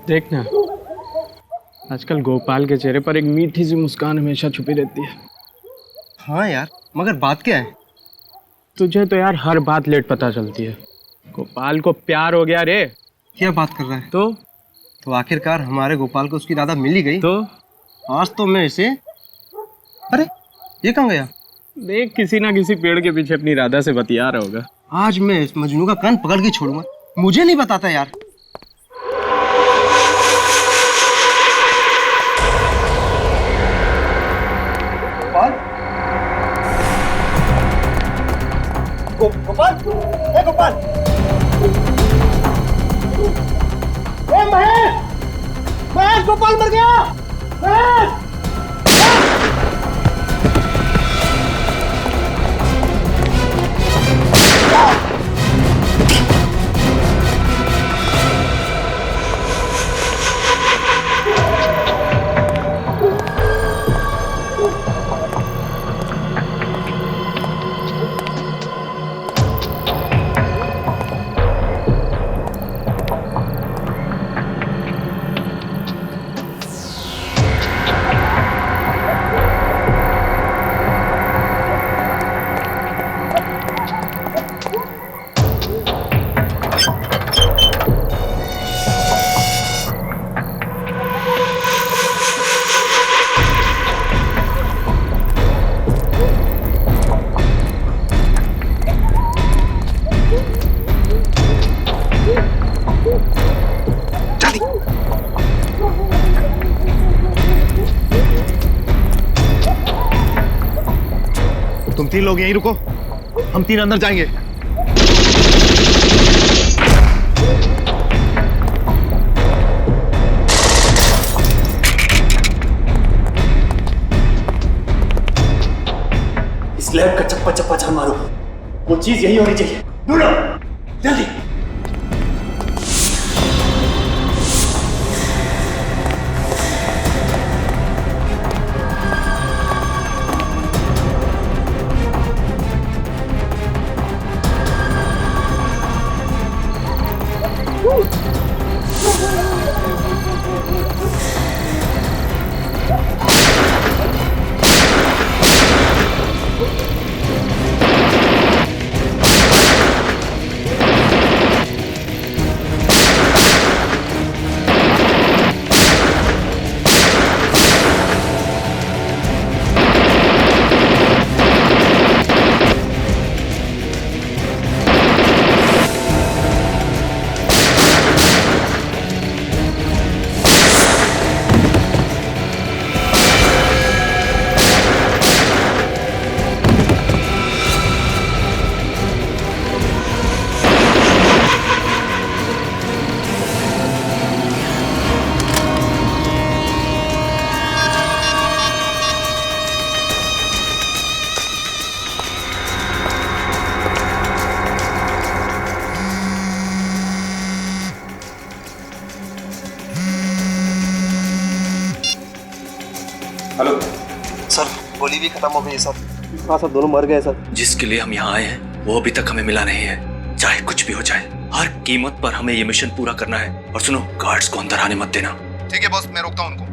देखना, आजकल गोपाल के चेहरे पर एक मीठी सी मुस्कान हमेशा छुपी रहती है। हाँ यार, मगर बात क्या है? तुझे तो यार हर बात लेट पता चलती है। गोपाल को प्यार हो गया रे। क्या बात कर रहा है? तो आखिरकार हमारे गोपाल को उसकी राधा मिल ही गई। तो आज तो मैं इसे, अरे ये कहाँ गया? देख, किसी ना किसी पेड़ के पीछे अपनी राधा से बतिया रहा होगा। आज मैं इस मजनू का कान पकड़ के छोड़ूंगा। मुझे नहीं बताता यार। गोपाल, गोपाल, गोपाल, महेश, महेश, गोपाल मर गया। महेश, तुम तीन लोग यहीं रुको, हम तीन अंदर जाएंगे। इस लैब का चप्पा चप्पा छान मारो। वो चीज यही होनी चाहिए। ढूंढो जल्दी। हेलो सर, गोली भी खत्म हो गई है सर। हाँ सर, दोनों मर गए सर। जिसके लिए हम यहाँ आए हैं वो अभी तक हमें मिला नहीं है। चाहे कुछ भी हो जाए, हर कीमत पर हमें ये मिशन पूरा करना है। और सुनो, गार्ड्स को अंदर आने मत देना। ठीक है बॉस, मैं रोकता हूं उनको।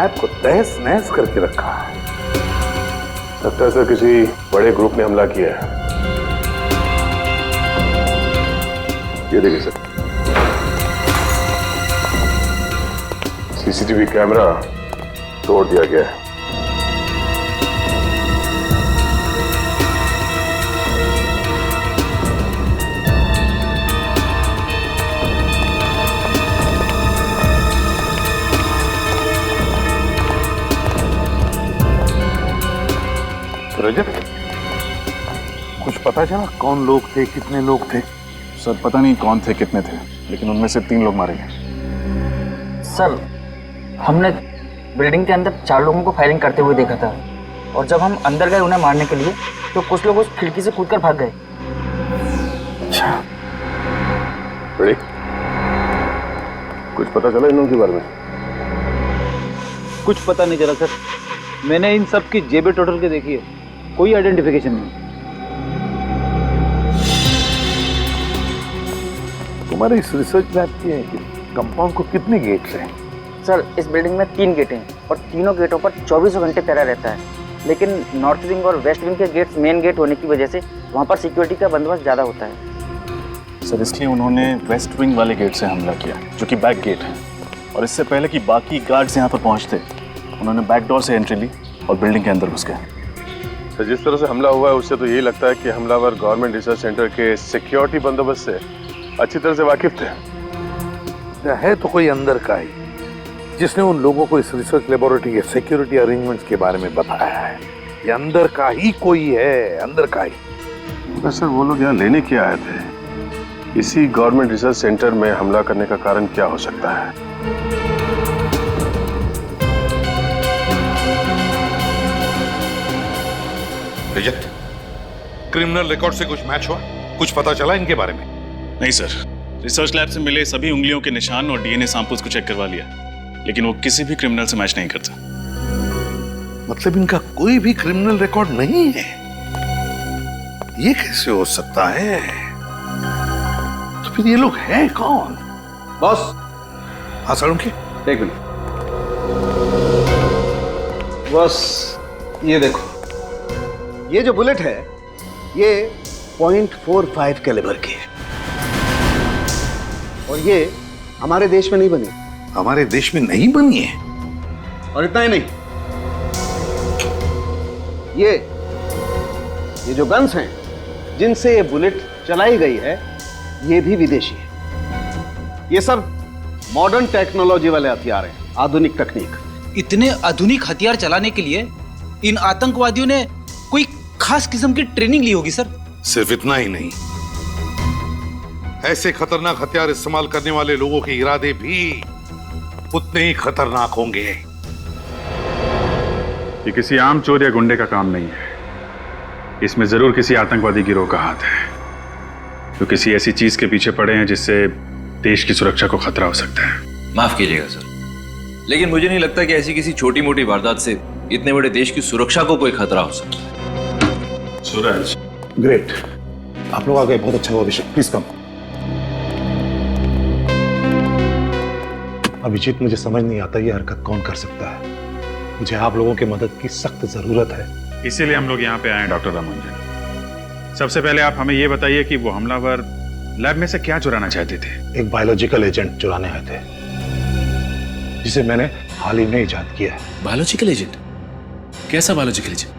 लैब को तहस नहस करके रखा है। लगता है सर किसी बड़े ग्रुप ने हमला किया है। ये देखिए सर, सीसीटीवी कैमरा तोड़ दिया गया है। रजत, कुछ पता चला कौन लोग थे, कितने लोग थे? सर पता नहीं कौन थे, कितने थे, लेकिन उनमें से 3 लोग मारे गए। सर, हमने बिल्डिंग के अंदर 4 लोगों को फायरिंग करते हुए देखा था, और जब हम अंदर गए उन्हें मारने के लिए तो कुछ लोग उस खिड़की से कूदकर भाग गए। अच्छा, बड़ी कुछ पता चला इन लोगों के बारे में? कुछ पता नहीं चला सर। मैंने इन सब की जेबें टोटल के देखी है, कोई आइडेंटिफिकेशन नहीं। तुम्हारे इस रिसर्च लैब के कंपाउंड को कितने गेट्स हैं? सर, इस बिल्डिंग में 3 गेट हैं और तीनों गेटों पर 24 घंटे पहरा रहता है, लेकिन नॉर्थ विंग और वेस्ट विंग के गेट्स मेन गेट होने की वजह से वहाँ पर सिक्योरिटी का बंदोबस्त ज़्यादा होता है। सर इसलिए उन्होंने वेस्ट विंग वाले गेट से हमला किया, जो कि बैक गेट है, और इससे पहले कि बाकी गार्ड्स यहाँ पर पहुँचते उन्होंने बैक डोर से एंट्री ली और बिल्डिंग के अंदर घुस गए। सर, जिस तरह से हमला हुआ है उससे तो यही लगता है कि हमलावर गवर्नमेंट रिसर्च सेंटर के सिक्योरिटी बंदोबस्त से अच्छी तरह से वाकिफ थे। है तो कोई अंदर का ही जिसने उन लोगों को इस रिसर्च लेबोरेटरी के सिक्योरिटी अरेंजमेंट्स के बारे में बताया है। ये अंदर का ही कोई है, अंदर का ही। सर, वो लोग यहाँ लेने क्या आए थे? इसी गवर्नमेंट रिसर्च सेंटर में हमला करने का कारण क्या हो सकता है? रजत, क्रिमिनल रिकॉर्ड से कुछ मैच हुआ? कुछ पता चला इनके बारे में? नहीं सर, रिसर्च लैब से मिले सभी उंगलियों के निशान और डीएनए सैंपल्स को चेक करवा लिया, लेकिन वो किसी भी क्रिमिनल से मैच नहीं करता। मतलब इनका कोई भी क्रिमिनल रिकॉर्ड नहीं है? ये कैसे हो सकता है? तो फिर ये लोग हैं कौन? बॉस, हाँ सालुंखे, एक मिनट। बॉस, ये देखो, ये जो बुलेट है ये .45 कैलिबर की है, और ये हमारे देश में नहीं बनी। हमारे देश में नहीं बनी है? और इतना ही नहीं, ये जो गन्स हैं जिनसे ये बुलेट चलाई गई है ये भी विदेशी है। ये सब मॉडर्न टेक्नोलॉजी वाले हथियार हैं, आधुनिक तकनीक। इतने आधुनिक हथियार चलाने के लिए इन आतंकवादियों ने कोई खास किस्म की ट्रेनिंग ली होगी सर। सिर्फ इतना ही नहीं, ऐसे खतरनाक हथियार इस्तेमाल करने वाले लोगों के इरादे भी उतने ही खतरनाक होंगे। ये किसी आम चोर या गुंडे का काम नहीं है, इसमें जरूर किसी आतंकवादी गिरोह का हाथ है, जो किसी ऐसी चीज के पीछे पड़े हैं जिससे देश की सुरक्षा को खतरा हो सकता है। माफ कीजिएगा सर, लेकिन मुझे नहीं लगता कि ऐसी किसी छोटी मोटी वारदात से इतने बड़े देश की सुरक्षा को कोई खतरा हो सकता है। सूरज, ग्रेट, आप लोग आ गए, बहुत अच्छा हुआ। अभिषेक, प्लीज कम। अभिजीत, मुझे समझ नहीं आता ये हरकत कौन कर सकता है। मुझे आप लोगों की मदद की सख्त जरूरत है। इसीलिए हम लोग यहाँ पे आए हैं डॉक्टर रामानुजन। सबसे पहले आप हमें ये बताइए कि वो हमलावर लैब में से क्या चुराना चाहते थे? एक बायोलॉजिकल एजेंट चुराने आए थे, जिसे मैंने हाल ही में इजाद किया है। Biological agent? कैसा बायोलॉजिकल एजेंट?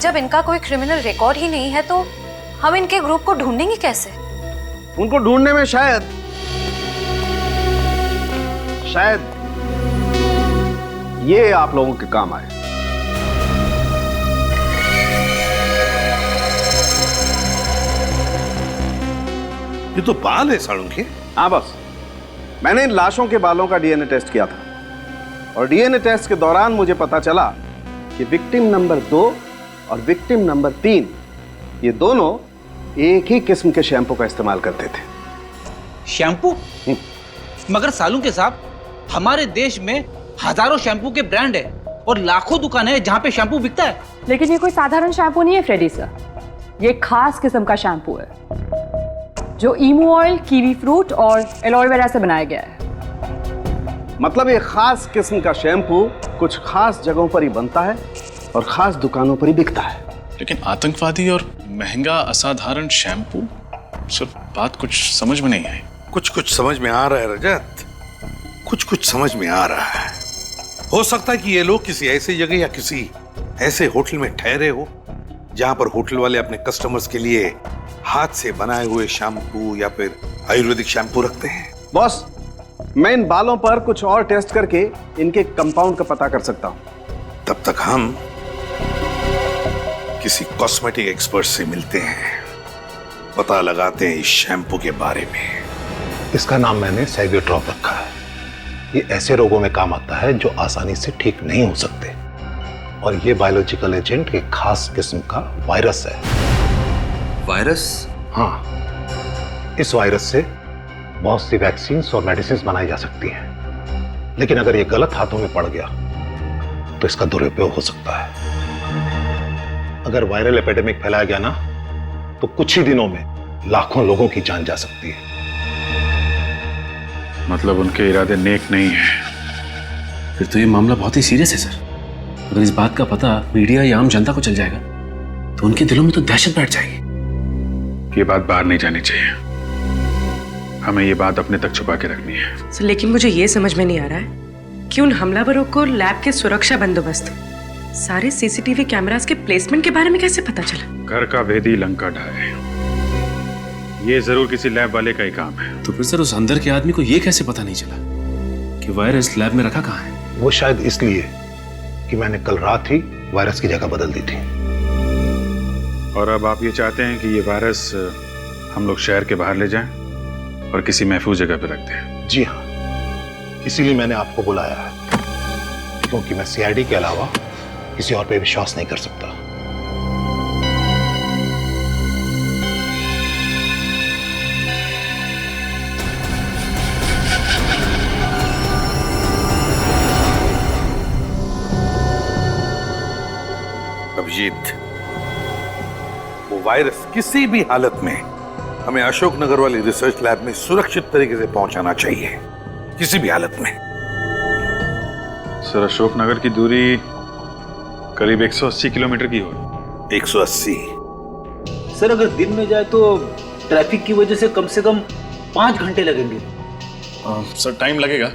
जब इनका कोई क्रिमिनल रिकॉर्ड ही नहीं है तो हम इनके ग्रुप को ढूंढेंगे कैसे? उनको ढूंढने में शायद ये आप लोगों के काम आए। ये तो बाल है सालुंखे। हाँ बस, मैंने इन लाशों के बालों का डीएनए टेस्ट किया था, और डीएनए टेस्ट के दौरान मुझे पता चला कि विक्टिम नंबर 2 और विक्टिम नंबर 3 ये दोनों एक ही किस्म के शैम्पू का इस्तेमाल करते थे। शैम्पू? मगर सालुंखे साहब, हमारे देश में हजारों शैम्पू के ब्रांड है, और लाखों दुकानें हैं जहाँ पे शैम्पू बिकता है। लेकिन ये कोई साधारण शैम्पू नहीं है फ्रेडी सर, ये खास किस्म का शैम्पू है जो ईमू ऑयल, कीवी फ्रूट और एलोवेरा से बनाया गया है। मतलब ये खास किस्म का शैम्पू कुछ खास जगहों पर ही बनता है और खास दुकानों पर ही बिकता है। लेकिन आतंकवादी और महंगा असाधारण शैम्पू, सर बात कुछ समझ में नहीं आई। कुछ कुछ समझ में आ रहा है रजत, कुछ कुछ समझ में आ रहा है। हो सकता है कि ये लोग किसी ऐसी जगह या किसी ऐसे होटल में ठहरे हो जहां पर होटल वाले अपने कस्टमर्स के लिए हाथ से बनाए हुए शैम्पू या फिर आयुर्वेदिक शैम्पू रखते हैं। बॉस, मैं इन बालों पर कुछ और टेस्ट करके इनके कंपाउंड का पता कर सकता हूं। तब तक हम किसी कॉस्मेटिक एक्सपर्ट से मिलते हैं, पता लगाते हैं इस शैम्पू के बारे में। इसका नाम मैंने सेवियोट्रॉप रखा है। ये ऐसे रोगों में काम आता है जो आसानी से ठीक नहीं हो सकते, और ये बायोलॉजिकल एजेंट एक खास किस्म का वायरस है। वायरस? हाँ, इस वायरस से बहुत सी वैक्सीन और मेडिसिन बनाई जा सकती हैं, लेकिन अगर ये गलत हाथों में पड़ गया तो इसका दुरुपयोग हो सकता है। अगर वायरल एपिडेमिक फैलाया गया ना, तो कुछ ही दिनों में लाखों लोगों की जान जा सकती है। मतलब उनके इरादे नेक नहीं है। फिर तो ये मामला बहुत ही सीरियस है सर। अगर इस बात का पता मीडिया या आम जनता को चल जाएगा तो उनके दिलों में तो दहशत बैठ जाएगी। ये बात बाहर नहीं जानी चाहिए। हमें ये बात अपने तक छुपा के रखनी है। लेकिन मुझे ये समझ में नहीं आ रहा है कि उन हमलावरों को लैब के सुरक्षा बंदोबस्त, सारे सीसीटीवी कैमरास के प्लेसमेंट के बारे में कैसे पता चला? घर का भेदी लंका ढाए, ये जरूर किसी लैब वाले का ही काम है। तो फिर सर उस अंदर के आदमी को ये कैसे पता नहीं चला कि वायरस लैब में रखा कहाँ है? वो शायद इसलिए कि मैंने कल रात ही वायरस की जगह बदल दी थी। और अब आप ये चाहते हैं कि ये वायरस हम लोग शहर के बाहर ले जाएं और किसी महफूज जगह पे रख दें? जी हाँ, इसीलिए मैंने आपको बुलाया है, क्योंकि मैं सीआईडी के अलावा किसी और पे विश्वास नहीं कर सकता। अभिजीत, वो वायरस किसी भी हालत में हमें अशोकनगर वाली रिसर्च लैब में सुरक्षित तरीके से पहुंचाना चाहिए, किसी भी हालत में। सर अशोकनगर की दूरी करीब 180 किलोमीटर की हो। 180? सर अगर दिन में जाए तो ट्रैफिक की वजह से कम 5 घंटे लगेंगे। सर टाइम लगेगा,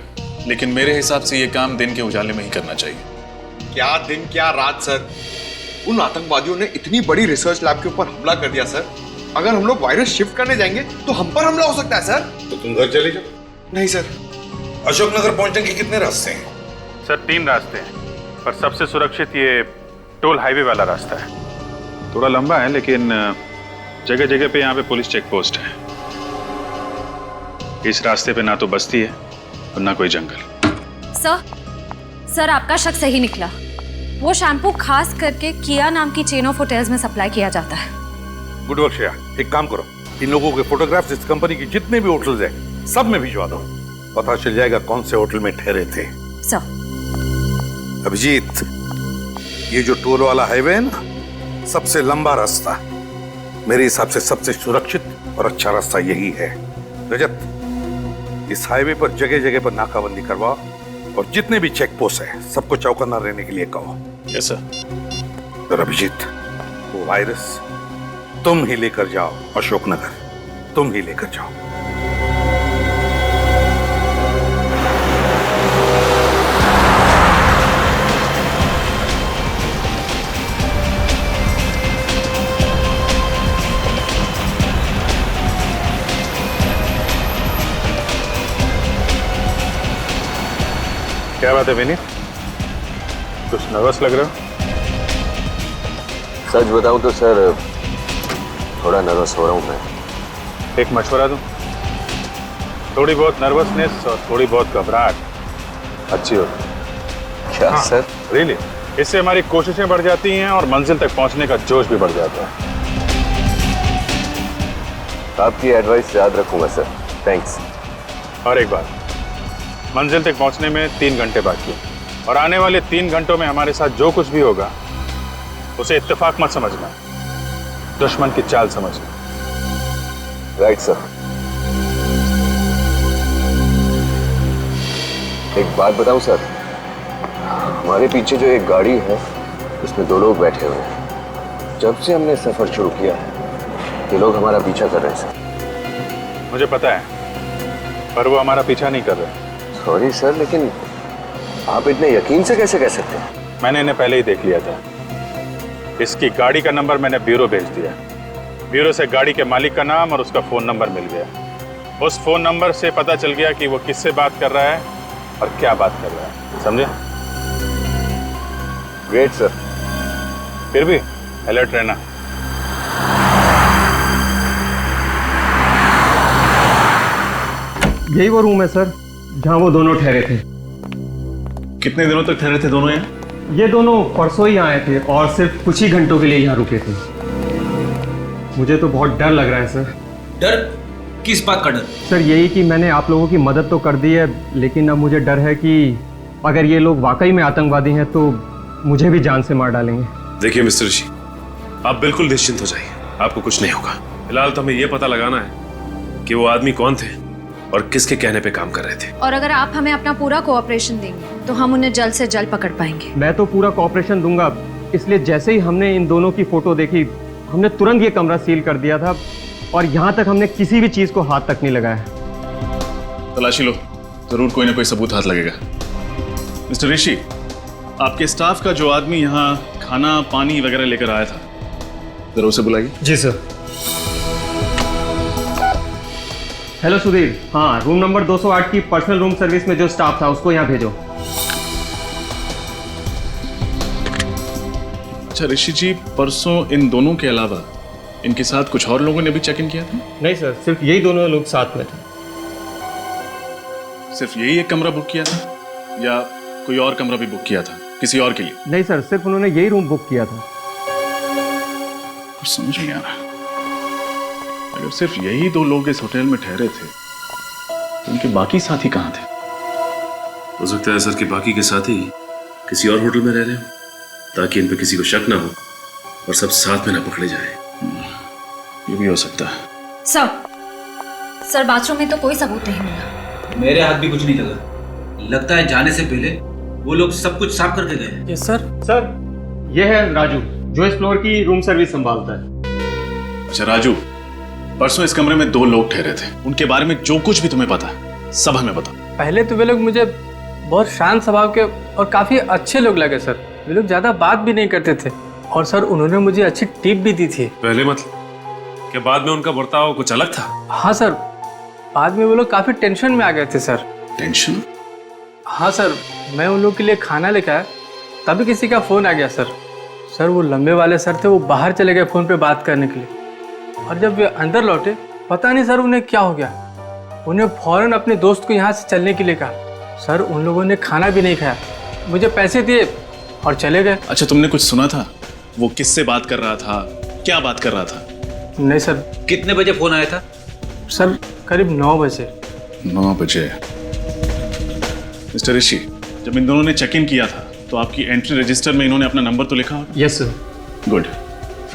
लेकिन मेरे हिसाब से ये काम दिन के उजाले में ही करना चाहिए। क्या दिन क्या रात सर, उन आतंकवादियों ने इतनी बड़ी रिसर्च लैब के ऊपर हमला कर दिया सर। अगर हम लोग वायरस शिफ्ट करने जाएंगे तो हम पर हमला हो सकता है सर। तो तुम घर चले जाओ। नहीं सर। अशोकनगर पहुंचने के कितने रास्ते हैं? सर 3 रास्ते हैं, पर सबसे सुरक्षित ये टोल हाईवे वाला रास्ता है। थोड़ा लंबा है, लेकिन जगह जगह पे यहाँ पे पुलिस चेक पोस्ट है। इस रास्ते पे ना तो बस्ती है और ना कोई जंगल। सर आपका शक सही निकला। वो शैम्पू खास करके किया नाम की चेन ऑफ होटल्स में सप्लाई किया जाता है। गुड वर्क श्रेया, एक काम करो, इन लोगों के फोटोग्राफ्स इस कंपनी की जितने भी होटल्स हैं सब में भिजवा दो, पता चल जाएगा कौन से होटल में ठहरे थे। सर। अभिजीत, ये जो टोल वाला हाईवे है ना, सबसे लंबा रास्ता, मेरे हिसाब से सबसे सुरक्षित और अच्छा रास्ता यही है। रजत, इस हाईवे पर जगह जगह पर नाकाबंदी करवाओ और जितने भी चेक पोस्ट है सबको चौकन्ना रहने के लिए कहो। Yes sir. और अभिजीत, वो वायरस तुम ही लेकर जाओ अशोकनगर, तुम ही लेकर जाओ। क्या बात है विनीत, कुछ नर्वस लग रहे हो? सच बताऊं तो सर थोड़ा नर्वस हो रहा हूं मैं। एक मशवरा दूं? थोड़ी बहुत नर्वसनेस और थोड़ी बहुत घबराहट अच्छी होती है। क्या सर? रियली, इससे हमारी कोशिशें बढ़ जाती हैं और मंजिल तक पहुंचने का जोश भी बढ़ जाता है। आपकी एडवाइस याद रखूंगा सर, थैंक्स। और एक बात, मंजिल तक पहुंचने में 3 घंटे बाकी हैं। और आने वाले 3 घंटों में हमारे साथ जो कुछ भी होगा उसे इत्तेफाक मत समझना, दुश्मन की चाल समझना। Right sir. एक बात बताऊं सर, हमारे पीछे जो एक गाड़ी है उसमें 2 लोग बैठे हुए हैं। जब से हमने सफर शुरू किया है ये लोग हमारा पीछा कर रहे हैं सर। मुझे पता है, पर वो हमारा पीछा नहीं कर रहे। सॉरी सर, लेकिन आप इतने यकीन से कैसे कह सकते हैं? मैंने इन्हें पहले ही देख लिया था। इसकी गाड़ी का नंबर मैंने ब्यूरो भेज दिया। ब्यूरो से गाड़ी के मालिक का नाम और उसका फोन नंबर मिल गया। उस फोन नंबर से पता चल गया कि वो किससे बात कर रहा है और क्या बात कर रहा है। समझे? Great sir. फिर भी अलर्ट रहना। यही वो रूम है सर जहाँ वो दोनों ठहरे थे। कितने दिनों तक ठहरे थे दोनों यहाँ? ये दोनों परसों ही आए थे और सिर्फ कुछ ही घंटों के लिए यहाँ रुके थे। मुझे तो बहुत डर लग रहा है सर। डर? किस बात का डर? सर यही कि मैंने आप लोगों की मदद तो कर दी है, लेकिन अब मुझे डर है कि अगर ये लोग वाकई में आतंकवादी हैं तो मुझे भी जान से मार डालेंगे। देखिए मिस्टर ऋषि, आप बिल्कुल निश्चिंत हो जाइए, आपको कुछ नहीं होगा। फिलहाल तो हमें ये पता लगाना है कि वो आदमी कौन थे और किसके कहने पे काम कर रहे थे। और अगर आप हमें अपना पूरा कोऑपरेशन देंगे तो हम उन्हें जल्द से जल्द पकड़ पाएंगे। मैं तो पूरा कोऑपरेशन दूंगा, इसलिए जैसे ही हमने इन दोनों की फोटो देखी हमने तुरंत ये कमरा सील कर दिया था और यहाँ तक हमने किसी भी चीज को हाथ तक नहीं लगाया। तलाशी लो, जरूर कोई ना कोई सबूत हाथ लगेगा। मिस्टर ऋषि, आपके स्टाफ का जो आदमी यहाँ खाना पानी वगैरह लेकर आया था, जरा उसे बुलाइए। जी सर। हेलो सुधीर, हाँ रूम नंबर 208 की पर्सनल रूम सर्विस में जो स्टाफ था उसको यहाँ भेजो। अच्छा ऋषि जी, परसों इन दोनों के अलावा इनके साथ कुछ और लोगों ने भी चेक इन किया था? नहीं सर, सिर्फ यही दोनों लोग साथ में थे। सिर्फ यही एक कमरा बुक किया था या कोई और कमरा भी बुक किया था किसी और के लिए? नहीं सर, सिर्फ उन्होंने यही रूम बुक किया था। कुछ समझ नहीं आ रहा। अगर सिर्फ यही 2 लोग इस होटल में ठहरे थे तो उनके बाकी साथी कहाँ थे? हो सकता है सर कि बाकी के साथी किसी और होटल में रह रहे हो ताकि इन पे किसी को शक ना हो और सब साथ में ना पकड़े जाए। ये भी हो सकता है। सर बाथरूम में तो कोई सबूत नहीं मिला। मेरे हाथ भी कुछ नहीं लगा। लगता है जाने से पहले वो लोग सब कुछ साफ करके गए। Yes sir. सर ये है राजू जो इस फ्लोर की रूम सर्विस संभालता है। अच्छा राजू, परसों इस कमरे में 2 लोग ठहरे थे, उनके बारे में जो कुछ भी तुम्हें पता है सब हमें बता। पहले तो वे लोग मुझे बहुत शांत स्वभाव के और काफी अच्छे लोग लगे सर। वे लोग ज्यादा बात भी नहीं करते थे और सर उन्होंने मुझे अच्छी टिप भी दी थी। पहले मतलब क्या बाद में उनका बर्ताव कुछ अलग था? हाँ सर, बाद में वो लोग काफी टेंशन में आ गए थे सर। टेंशन? हाँ सर, मैं उन लोग के लिए खाना लेकर आया तभी किसी का फोन आ गया सर। सर वो लंबे वाले सर थे, वो बाहर चले गए फोन पे बात करने के लिए और जब वे अंदर लौटे पता नहीं सर उन्हें क्या हो गया। उन्हें फौरन अपने दोस्त को यहाँ से चलने के लिए कहा। सर उन लोगों ने खाना भी नहीं खाया, मुझे पैसे दिए और चले गए। अच्छा तुमने कुछ सुना था? वो किससे बात कर रहा था, क्या बात कर रहा था? नहीं सर। कितने बजे फोन आया था? सर करीब 9 बजे। 9 बजे। मिस्टर ऋषि, जब इन दोनों ने चेक इन किया था तो आपकी एंट्री रजिस्टर में इन्होंने अपना नंबर तो लिखा? Yes sir. गुड।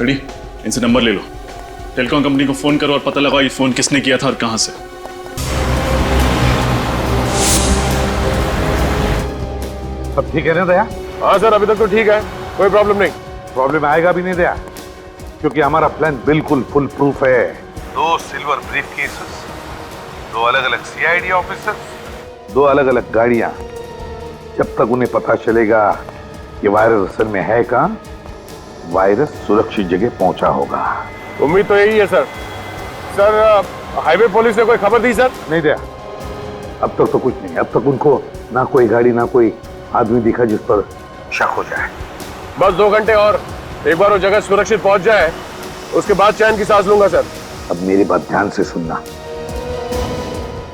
रेडी, इनसे नंबर ले लो, टेलीकॉम कंपनी को फोन करो और पता लगाओ ये फोन किसने किया था और कहां से। सब ठीक है ना दया? हाँ सर, अभी तक तो ठीक है, कोई प्रॉब्लम नहीं। प्रॉब्लम आएगा भी नहीं दया, क्योंकि हमारा प्लान बिल्कुल फुल प्रूफ है। 2 सिल्वर ब्रीफ केसेस, 2 अलग अलग सीआईडी ऑफिसर्स, 2 अलग अलग गाड़ियां। जब तक उन्हें पता चलेगा कि वायरस असल में है कहां, वायरस सुरक्षित जगह पहुंचा होगा। उम्मीद तो यही है सर। सर हाईवे पुलिस ने कोई खबर दी सर? नहीं दया, अब तक तो कुछ नहीं। अब तक उनको ना कोई गाड़ी ना कोई आदमी दिखा जिस पर शक हो जाए। बस 2 घंटे और, एक बार वो जगह सुरक्षित पहुंच जाए उसके बाद चैन की सांस लूंगा सर। अब मेरी बात ध्यान से सुनना।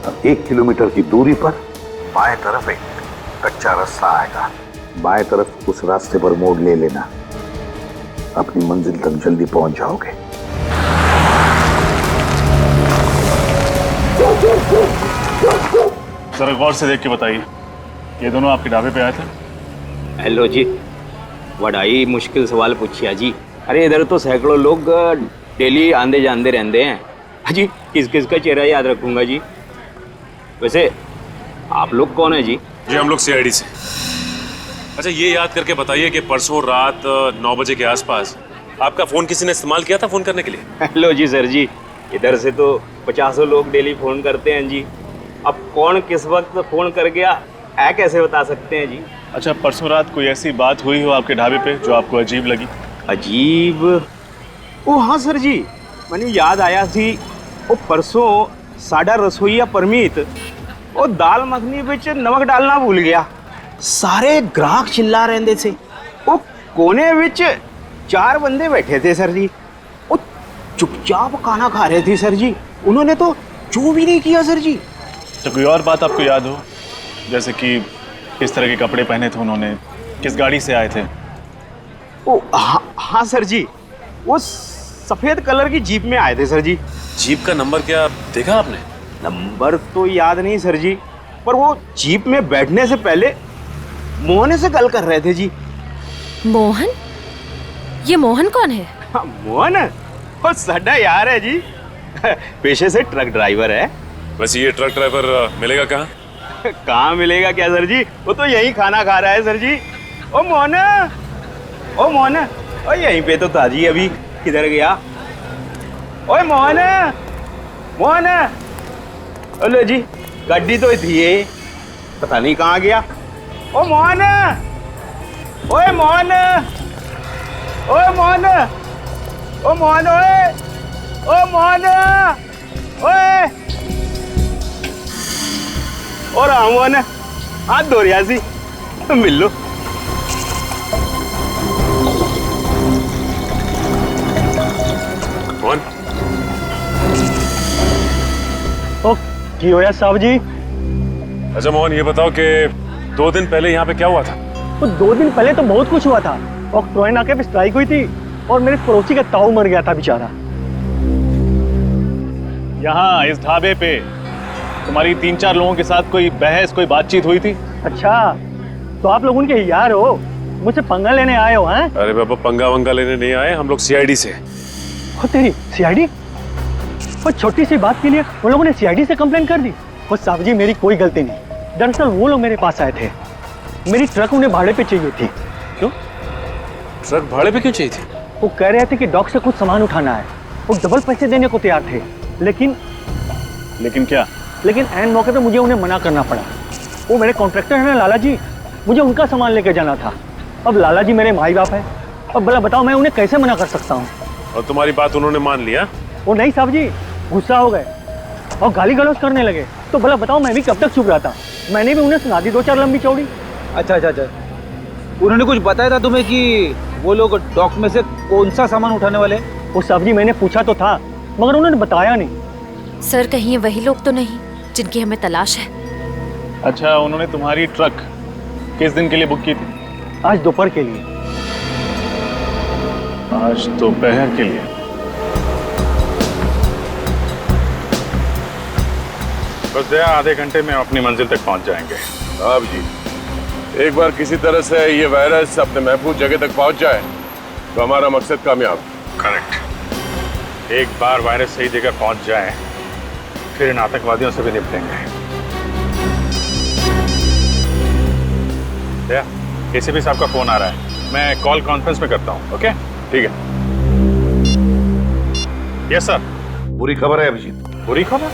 अब 1 किलोमीटर की दूरी पर बाएं तरफ एक कच्चा रास्ता आएगा, बाएं तरफ उस रास्ते पर मोड़ ले लेना, अपनी मंजिल तक जल्दी पहुंच जाओगे। जरा गौर से देख के बताइए, ये दोनों आपके ढाबे पे आए थे? हेलो जी, बड़ा मुश्किल सवाल पूछिया जी। अरे इधर तो सैकड़ों लोग डेली आंदे जाते रहते हैं जी, किस किस का चेहरा याद रखूंगा जी। वैसे आप लोग कौन है जी? जी हम लोग सीआईडी से। अच्छा ये याद करके बताइए कि परसों रात 9 बजे के आसपास आपका फोन किसी ने इस्तेमाल किया था फोन करने के लिए? हेलो जी सर जी, इधर से तो 50 लोग डेली फोन करते हैं जी। अब कौन किस वक्त फोन कर गया है कैसे बता सकते हैं जी? अच्छा परसों रात कोई ऐसी बात हुई हो आपके ढाबे पे जो आपको अजीब लगी? अजीब? ओ हाँ सर जी, मैंने याद आया थी। वो परसों साडा रसोईया परमीत वो दाल मखनी बिच नमक डालना भूल गया। सारे ग्राहक चिल्ला रहे थे। वो कोने विच 4 बंदे बैठे थे सर जी, वो चुपचाप खाना खा रहे थे सर जी। उन्होंने तो चू भी नहीं किया सर जी। तो कोई और बात आपको याद हो, जैसे कि किस तरह के कपड़े पहने थे उन्होंने, किस गाड़ी से आए थे? ओ हाँ सर जी, वो सफेद कलर की जीप में आए थे सर जी। जीप का नंबर क्या देखा आपने? नंबर तो याद नहीं सर जी, पर वो जीप में बैठने से पहले मोहन से गल कर रहे थे जी। मोहन? ये मोहन कौन है? हाँ, मोहन वो साडा यार है जी, पेशे से ट्रक ड्राइवर है। वैसे ये ट्रक ड्राइवर मिलेगा कहाँ? कहाँ मिलेगा क्या सर जी, वो तो यही खाना खा रहा है सर जी। ओ मोहन, ओ मोहन, ओ यहीं पे तो था जी, अभी किधर गया? ओए मोहन, मोहन, हेलो जी, गाड़ी तो थी ये, पता नहीं कहाँ गया। ओ मोहन, ओए मोहन, ओए मोहन, ओ मोहन, ओए, ओ मोहन, ओए, और मोहन हाथ धो रिया सी, मिल लो। कौन? ओ की होया साहब जी? अच्छा मोहन ये बताओ कि 2 दिन पहले यहाँ पे क्या हुआ था? तो 2 दिन पहले तो बहुत कुछ हुआ था। ऑक्ट्रॉय नाके पे स्ट्राइक हुई थी और मेरे पड़ोसी का ताऊ मर गया था बेचारा। यहाँ इस ढाबे पे तुम्हारी 3-4 लोगों के साथ कोई बहस, कोई बातचीत हुई थी? अच्छा तो आप लोग उनके यार हो, मुझसे पंगा लेने आए हो? हैं? अरे बाबा पंगा वंगा लेने नहीं आए, हम लोग सीआईडी से। हो तेरी सीआईडी? वो छोटी सी बात के लिए उन लोगों ने सीआईडी से कंप्लेन कर दी? वो साहब जी मेरी कोई गलती नहीं, दरअसल वो लोग मेरे पास आए थे, मेरी ट्रक उन्हें भाड़े पे चाहिए थी। क्यों? ट्रक भाड़े पे क्यों चाहिए थी? वो कह रहे थे कि डॉक से कुछ सामान उठाना है, वो डबल पैसे देने को तैयार थे, लेकिन क्या? लेकिन ऐन मौके पे मुझे उन्हें मना करना पड़ा। वो मेरे कॉन्ट्रैक्टर हैं ना लाला जी, मुझे उनका सामान लेके जाना था। अब लाला जी मेरे माई बाप है, अब भला बताओ मैं उन्हें कैसे मना कर सकता हूँ? और तुम्हारी बात उन्होंने मान लिया? वो नहीं साहब जी, गुस्सा हो गए और गाली गलौज करने लगे। तो भला बताओ मैं भी कब तक चुप रहता? मैंने भी उन्हें सुना दी 2-4 लंबी चौड़ी। अच्छा, उन्होंने कुछ बताया था तुम्हें कि वो लोग डॉक में से कौन सा सामान उठाने वाले? वो साहब जी मैंने पूछा तो था, मगर उन्होंने बताया नहीं। सर कहीं ये वही लोग तो नहीं जिनकी हमें तलाश है? अच्छा उन्होंने तुम्हारी ट्रक किस दिन के लिए बुक की थी? आज दोपहर के लिए। आज दोपहर के लिए? बस दया आधे घंटे में अपनी मंजिल तक पहुंच जाएंगे। साहब जी एक बार किसी तरह से ये वायरस अपने महफूज जगह तक पहुंच जाए तो हमारा मकसद कामयाब। करेक्ट। एक बार वायरस सही जगह पहुंच जाए फिर इन आतंकवादियों से भी निपटेंगे। दया एसीपी साहब का फोन आ रहा है, मैं कॉल कॉन्फ्रेंस में करता हूँ। ओके ठीक है। Yes sir. बुरी खबर है अभिजीत। बुरी खबर?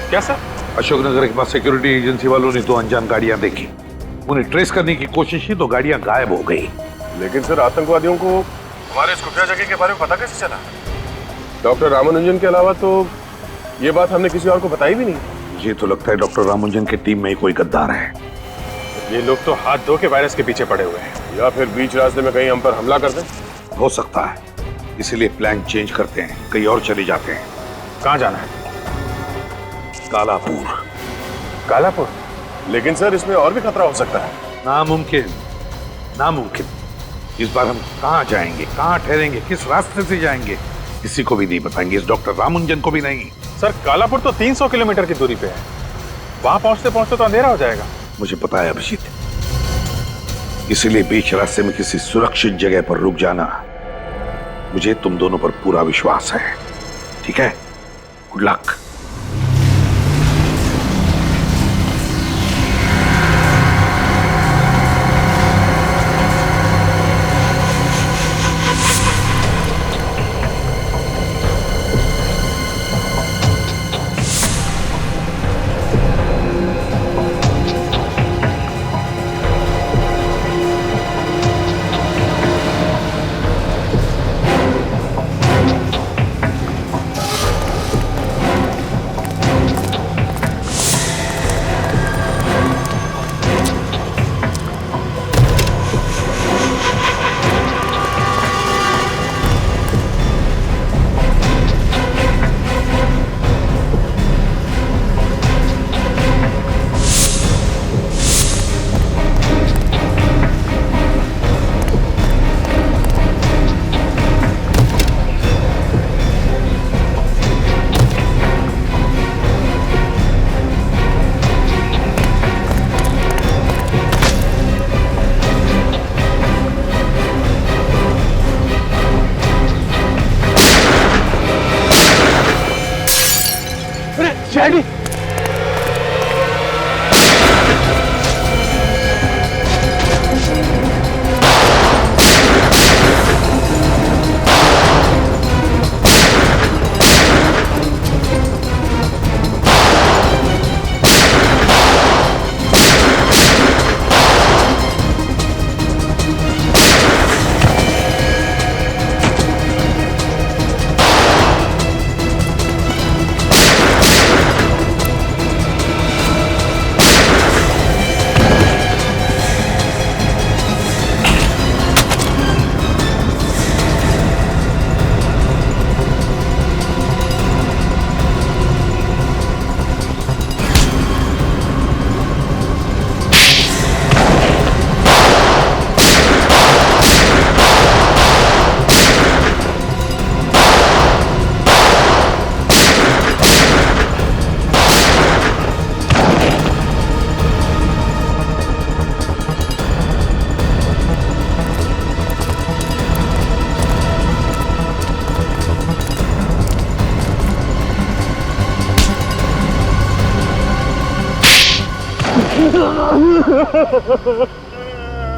क्या सर? अशोकनगर के पास सिक्योरिटी एजेंसी वालों ने 2 अनजान गाड़ियां देखी, उन्हें ट्रेस करने की कोशिश की तो गाड़ियां गायब हो गई। लेकिन सर आतंकवादियों को हमारे इस खुफिया जगह के बारे में पता कैसे चला? डॉक्टर रामानुजन के अलावा तो ये बात हमने किसी और को बताई भी नहीं। मुझे तो लगता है डॉक्टर रामानुजन की टीम में ही कोई गद्दार है। ये लोग तो हाथ धो के वायरस के पीछे पड़े हुए हैं। या फिर बीच रास्ते में कहीं हम पर हमला कर दें। हो सकता है, इसीलिए प्लान चेंज करते हैं, कहीं और चले जाते हैं। कहाँ जाना है? कालापुर। कालापुर? लेकिन सर इसमें और भी खतरा हो सकता है। नामुमकिन, नामुमकिन। इस बार हम कहाँ जाएंगे, कहाँ ठहरेंगे, किस रास्ते से जाएंगे, किसी को भी नहीं बताएंगे, इस डॉक्टर रामानुजन को भी नहीं। सर कालापुर तो 300 किलोमीटर की दूरी पे है, वहां पहुंचते पहुंचते तो अंधेरा हो जाएगा। मुझे पता है अभिजीत, इसीलिए बीच रास्ते में किसी सुरक्षित जगह पर रुक जाना। मुझे तुम दोनों पर पूरा विश्वास है, ठीक है? Good luck. डैडी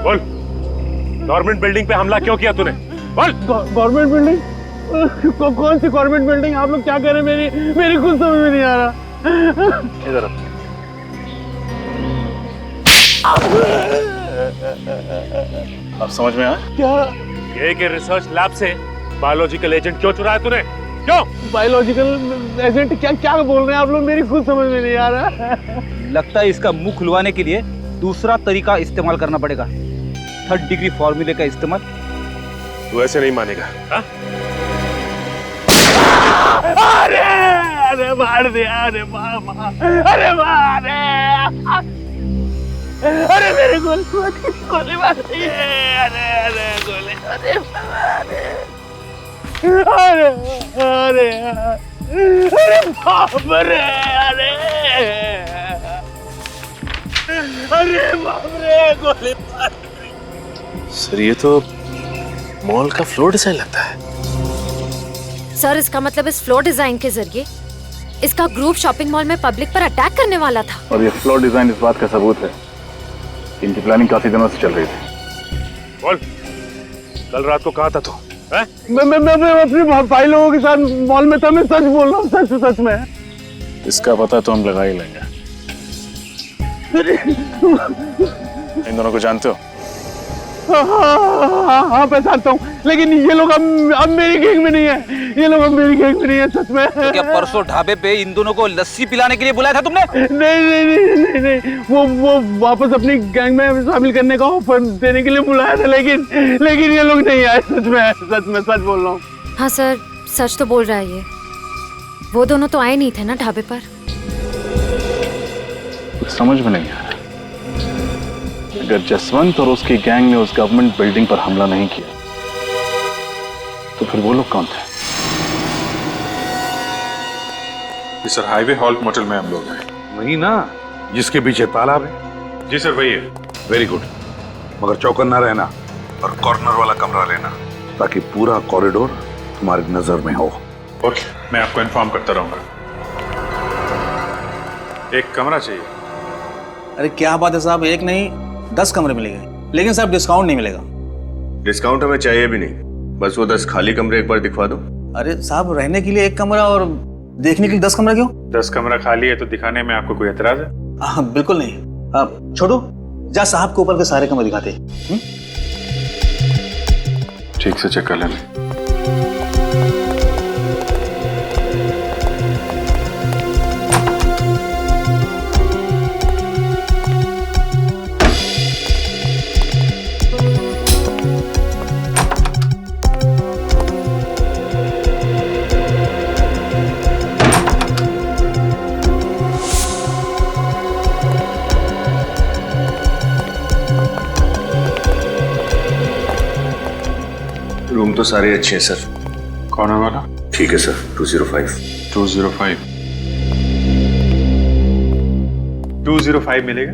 बोल, गवर्नमेंट बिल्डिंग पे हमला क्यों किया तूने? बोल। Government building? कौन सी गवर्नमेंट बिल्डिंग? आप लोग क्या कह रहे हैं? मेरी कुछ समझ में नहीं आ रहा। इधर अब समझ में आया? क्या? ये कि रिसर्च लैब से बायोलॉजिकल एजेंट क्यों चुराया तूने? क्यों? Biological agent? क्या बोल रहे हैं आप लोग? मेरी खुद समझ में नहीं आ रहा। लगता है इसका मुंह खुलवाने के लिए दूसरा तरीका इस्तेमाल करना पड़ेगा, 3rd डिग्री फॉर्मूले का इस्तेमाल। तू ऐसे नहीं मानेगा। हा? अरे अरे मार दिया, अरे मामा, अरे मारे, अरे मेरे गोली मार दी है, अरे गोली, अरे अरे अरे अरे बाप रे, अरे बाप रे, गोली मार दी। सर ये तो मॉल का फ्लोर डिजाइन लगता है। सर इसका मतलब इस फ्लोर डिजाइन के जरिए इसका ग्रुप शॉपिंग मॉल में पब्लिक पर अटैक करने वाला था। और ये फ्लोर डिजाइन इस बात का सबूत है कि इनकी प्लानिंग काफी दिनों से चल रही थी। बोल, कल रात को कहाँ था तू? मैं अपने भाई लोगों के साथ मॉल में था। मैं सच बोल रहा हूँ, सच में। इसका पता तो हम लगा ही लेंगे। इन दोनों को जानते हो? हाँ पहचानता हूँ, लेकिन ये लोग अब मेरी गैंग में नहीं है। ये लोग अब मेरी गैंग में नहीं है, सच में। तो क्या परसों ढाबे पे इन दोनों को लस्सी पिलाने के लिए बुलाया था तुमने? नहीं, वो वापस अपनी गैंग में शामिल करने का ऑफर देने के लिए बुलाया था, लेकिन ये लोग नहीं आए। सच बोल रहा हूँ। हाँ सर, सच तो बोल रहा है ये। वो दोनों तो आए नहीं थे ना ढाबे पर। कुछ समझ में नहीं आ रहा। अगर जसवंत और उसकी गैंग ने उस गवर्नमेंट बिल्डिंग पर हमला नहीं किया तो फिर वो लोग कौन थे? सर, हाईवे हॉल्ट मोटल में हम लोग हैं। वही ना जिसके पीछे तालाब है? जी सर, वही है। Very good. मगर चौकन्ना रहना और कॉर्नर वाला कमरा लेना, ताकि पूरा कॉरिडोर तुम्हारी नजर में हो। ओके, मैं आपको इन्फॉर्म करता रहूंगा। एक कमरा चाहिए। अरे क्या बात है साहब, एक नहीं 10 कमरे मिलेंगे, लेकिन साहब डिस्काउंट नहीं मिलेगा। डिस्काउंट हमें चाहिए भी नहीं, बस वो 10 खाली कमरे एक बार दिखवा दो। अरे साहब, रहने के लिए एक कमरा और देखने के लिए 10 कमरा क्यों? 10 कमरा खाली है तो दिखाने में आपको कोई एतराज है? बिल्कुल नहीं। छोटू, जा साहब के ऊपर के सारे कमरे दिखाते। ठीक से चेक कर लेना। रूम तो सारे अच्छे हैं सर। कौन है वाला? ठीक है सर, 205। 205 205 मिलेगा।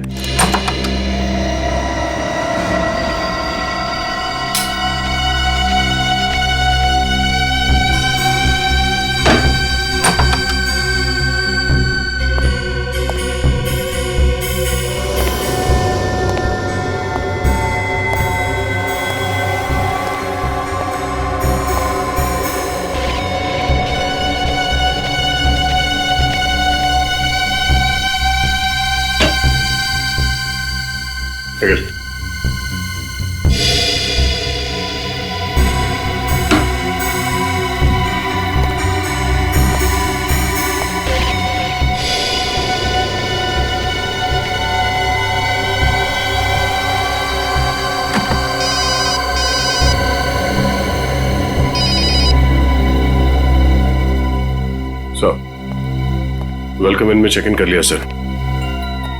वेलकम इन में चेक इन कर लिया सर।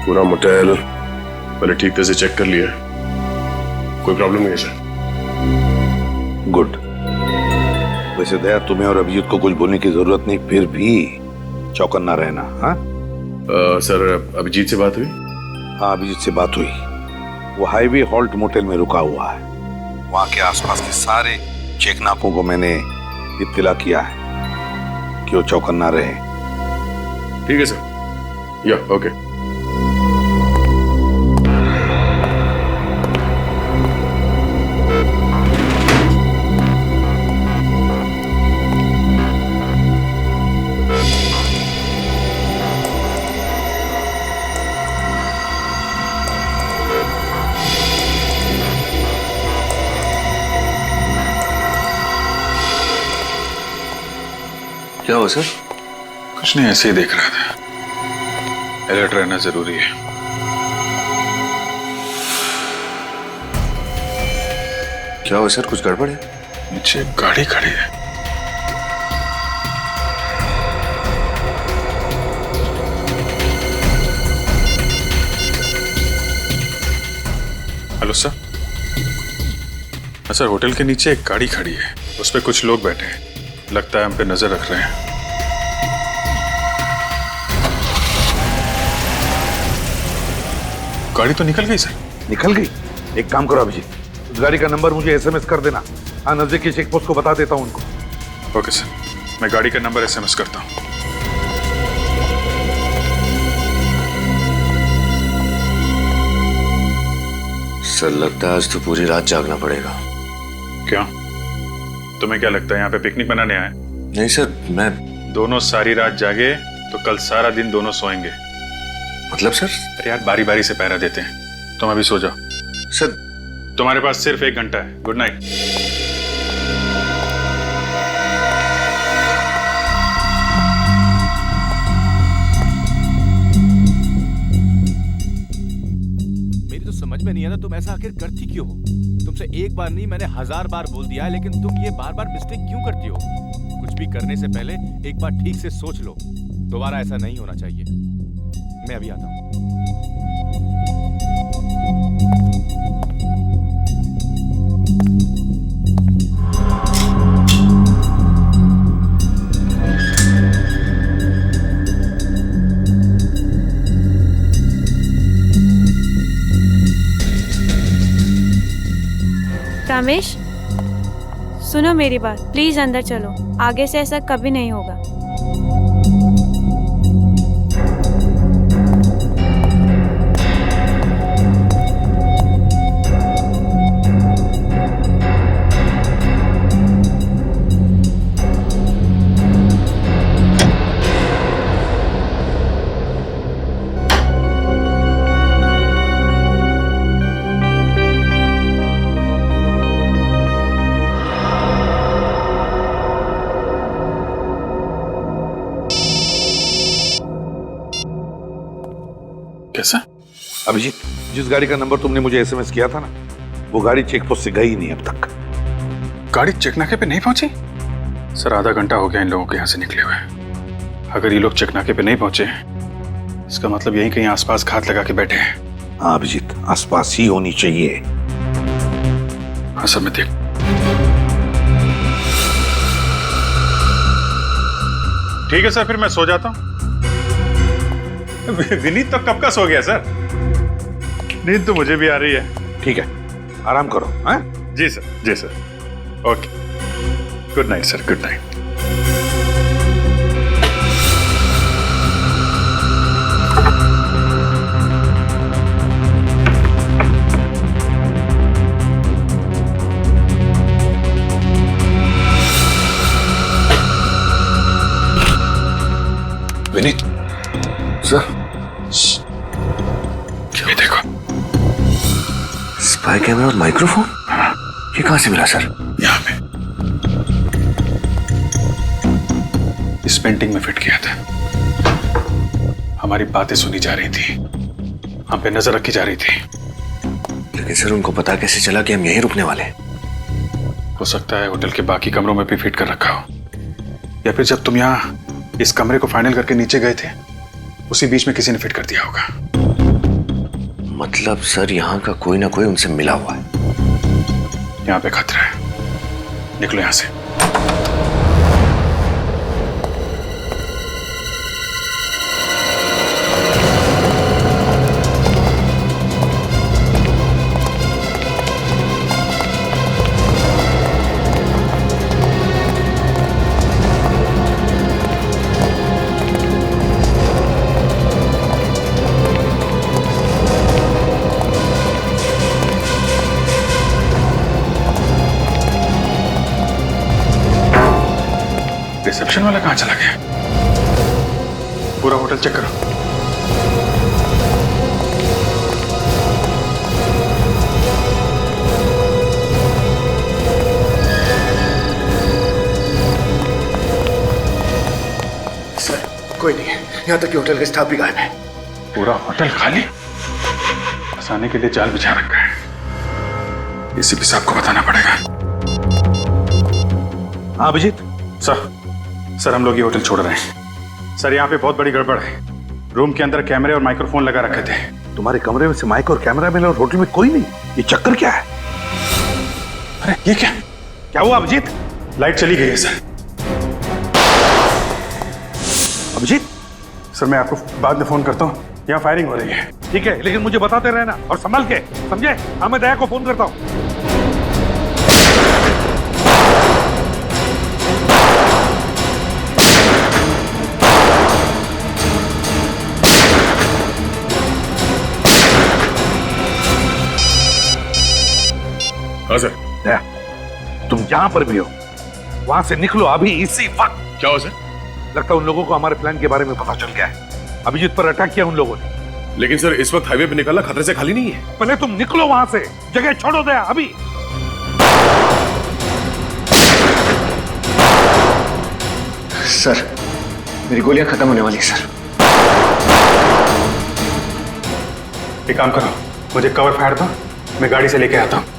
पूरा मोटेल पहले ठीक तरह से चेक कर लिया, कोई प्रॉब्लम नहीं है सर। गुड। वैसे दया, तुम्हें और अभिजीत को कुछ बोलने की जरूरत नहीं, फिर भी चौकन्ना रहना। हाँ सर, अभिजीत से बात हुई? हाँ, अभिजीत से बात हुई। वो हाईवे हॉल्ट मोटेल में रुका हुआ है। वहां के आसपास के सारे चेक नाकों को मैंने इत्तला किया है कि वो चौकन्ना रहे। ठीक है सर। या ओके। क्या हुआ सर? कुछ नहीं, ऐसे ही देख रहा था। अलर्ट रहना जरूरी है। क्या हुआ सर, कुछ गड़बड़ है? नीचे गाड़ी खड़ी है। Hello sir. सर, होटल के नीचे एक गाड़ी खड़ी है, उस पर कुछ लोग बैठे हैं, लगता है हम पे नजर रख रहे हैं। गाड़ी तो निकल गई सर। निकल गई? एक काम करो अभिजीत, उस गाड़ी का नंबर मुझे एसएमएस कर देना। हाँ, नजदीकी चेक पोस्ट को बता देता हूँ उनको। ओके सर, मैं गाड़ी का नंबर एसएमएस करता हूँ। सर, लगता है आज तो पूरी रात जागना पड़ेगा। क्यों? तुम्हें क्या लगता है यहाँ पे पिकनिक मनाने आए? नहीं सर, मैं दोनों सारी रात जागे तो कल सारा दिन दोनों सोएंगे। मतलब सर? अरे यार, बारी बारी से पहरा देते हैं। तुम अभी सो जाओ। सर, तुम्हारे पास सिर्फ 1 घंटा है। Good night. मेरी तो समझ में नहीं आता तुम ऐसा आखिर करती क्यों हो? तुमसे एक बार नहीं, मैंने 1000 बार बोल दिया है, लेकिन तुम ये बार बार मिस्टेक क्यों करती हो? कुछ भी करने से पहले एक बार ठीक से सोच लो। दोबारा ऐसा नहीं होना चाहिए। मैं अभी आता हूं। कामेश, सुनो मेरी बात, प्लीज अंदर चलो, आगे से ऐसा कभी नहीं होगा। कैसा? अभिजीत, जिस गाड़ी का नंबर तुमने मुझे एसएमएस किया था ना, वो गाड़ी चेक पोस्ट से गई नहीं अब तक। गाड़ी चेकनाके पे नहीं पहुंची? सर आधा घंटा हो गया इन लोगों के यहाँ से निकले हुए। अगर ये लोग चेकनाके पे नहीं पहुंचे, इसका मतलब यहीं कहीं आसपास घात लगा के बैठे हैं। हाँ अभिजीत, आसपास ही होनी चाहिए। हाँ सर, मैं देख। ठीक है सर, फिर मैं सो जाता हूँ। विनीत तो कब का सो गया सर, नींद तो मुझे भी आ रही है। ठीक है, आराम करो। हाँ जी सर, जी sir, okay, good night sir, good night. Vineet sir, ये देखो, स्पाई कैमरा और माइक्रोफोन। ये कहां से मिला सर? यहाँ पे इस पेंटिंग में फिट किया था। हमारी बातें सुनी जा रही थी, हम पे नजर रखी जा रही थी। लेकिन सर उनको पता कैसे चला कि हम यहीं रुकने वाले हैं? हो सकता है होटल के बाकी कमरों में भी फिट कर रखा हो, या फिर जब तुम यहाँ इस कमरे को फाइनल करके नीचे गए थे, उसी बीच में किसी ने फिट कर दिया होगा। मतलब सर यहाँ का कोई ना कोई उनसे मिला हुआ है। यहाँ पे खतरा है, निकलो यहाँ से। रिसेप्शन वाला कहां चला गया? पूरा होटल चेक करो। सर कोई नहीं है, यहाँ तक कि होटल के स्टाफ भी गायब है। पूरा होटल खाली? फंसाने के लिए जाल बिछा रखा है। एसीपी साहब को बताना पड़ेगा। हाँ अभिजीत। सर हम लोग ये होटल छोड़ रहे हैं। सर यहाँ पे बहुत बड़ी गड़बड़ है। रूम के अंदर कैमरे और माइक्रोफोन लगा रखे थे। तुम्हारे कमरे में से माइक और कैमरा मिला और होटल में कोई नहीं? ये चक्कर क्या है? अरे ये क्या हुआ अभिजीत? लाइट चली गई है सर। अभिजीत सर मैं आपको बाद में फोन करता हूँ, यहाँ फायरिंग हो रही है। ठीक है, लेकिन मुझे बताते रहना और संभल के, समझे? हाँ मैं दया को फोन करता हूँ। हाँ सर। दया, तुम जहां पर भी हो वहां से निकलो अभी, इसी वक्त। क्या हो सर? लगता है उन लोगों को हमारे प्लान के बारे में पता चल गया है। अभिजीत पर अटैक किया उन लोगों ने। लेकिन सर इस वक्त हाईवे पे निकलना खतरे से खाली नहीं है। पहले तुम निकलो वहां से, जगह छोड़ो दया अभी। सर मेरी गोलियां खत्म होने वाली है सर। एक काम करो, मुझे कवर फायर दो, मैं गाड़ी से लेके आता हूँ।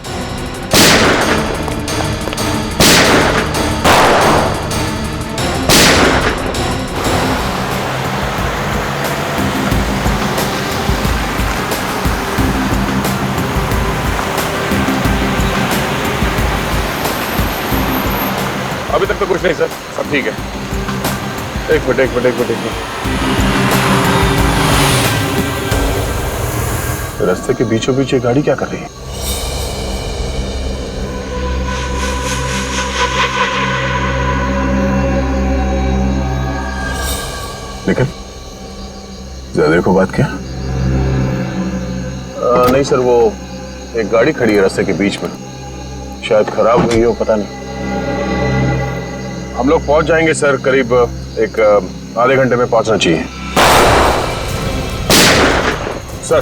अभी तक तो कुछ नहीं सर, सब ठीक है। एक मिनट। रास्ते के बीचों बीच ये गाड़ी क्या कर रही है? निखिल, ज्यादा को बात क्या? नहीं सर, वो एक गाड़ी खड़ी है रास्ते के बीच में, शायद खराब हुई हो, पता नहीं। हम लोग पहुंच जाएंगे सर, करीब एक आधे घंटे में पहुंचना चाहिए। सर,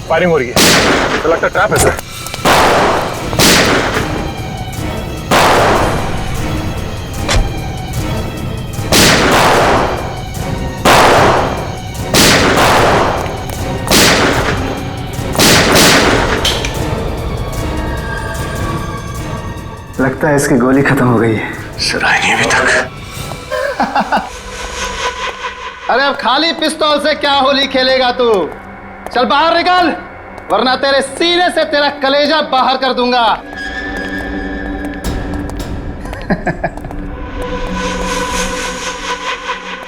फायरिंग हो रही है, तो लगता है ट्रैप है सर। लगता है इसकी गोली खत्म हो गई है। सर आई नहीं अभी तक। अरे अब खाली पिस्तौल से क्या होली खेलेगा तू? चल बाहर निकल, वरना तेरे सीने से तेरा कलेजा बाहर कर दूंगा।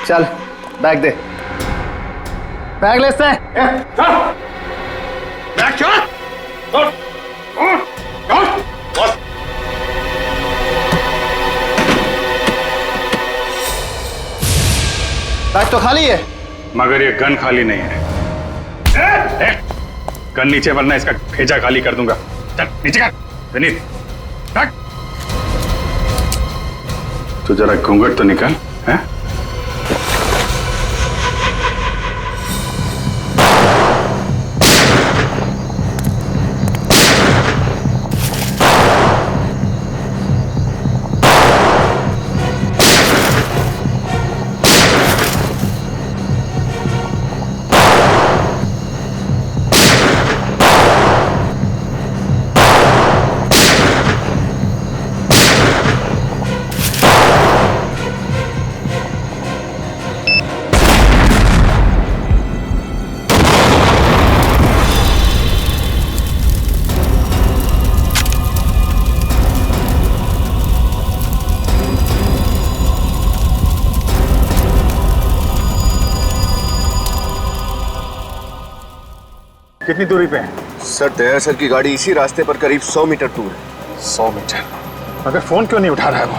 चल बैग दे, बैग ले से। बैग छोड़। बैग तो खाली है, मगर ये गन खाली नहीं है। गन नीचे, वरना इसका भेजा खाली कर दूंगा। चल नीचे कर विनीत। तो जरा घूंघट तो निकाल है? कितनी दूरी पे है? सर, दया सर की गाड़ी इसी रास्ते पर करीब 100 मीटर दूर है। 100 मीटर? मगर फोन क्यों नहीं उठा रहा है वो?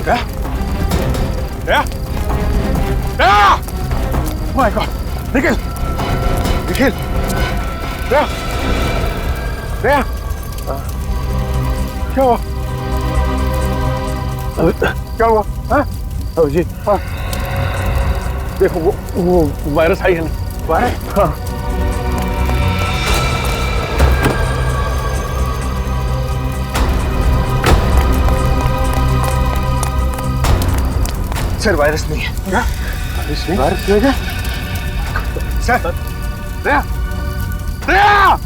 क्या? क्या? क्या? My god! निखिल! निखिल! क्या? क्या? क्या हुआ? क्या हुआ? हाँ? जी, हाँ। देखो वो वायरस आई है ना? वायरस? हाँ। सर, वायरस नहीं है। क्या? वायरस नहीं? वायरस नहीं है? सर, दया! दया!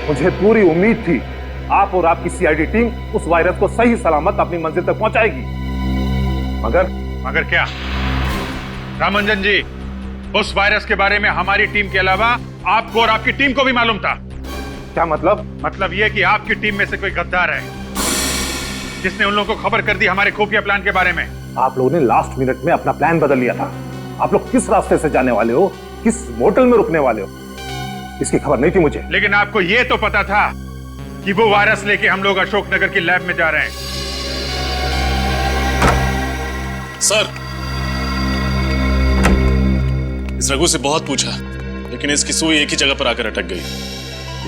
मुझे पूरी उम्मीद थी आप और आपकी सीआईडी टीम उस वायरस को सही सलामत अपनी मंजिल तक पहुंचाएगी, मगर क्या? रामंजन जी, उस वायरस के बारे में हमारी टीम के अलावा आपको और आपकी टीम को भी मालूम था। क्या मतलब? मतलब यह कि आपकी टीम में से कोई गद्दार है जिसने उन लोगों को खबर कर दी हमारे खुफिया प्लान के बारे में। आप लोगों ने लास्ट मिनट में अपना प्लान बदल लिया था। आप लोग किस रास्ते से जाने वाले हो, किस होटल में रुकने वाले हो, इसकी खबर नहीं थी मुझे। लेकिन आपको यह तो पता था कि वो वायरस लेके हम लोग अशोकनगर की लैब में जा रहे हैं। सर, इस रघु से बहुत पूछा, लेकिन इसकी सुई एक ही जगह पर आकर अटक गई।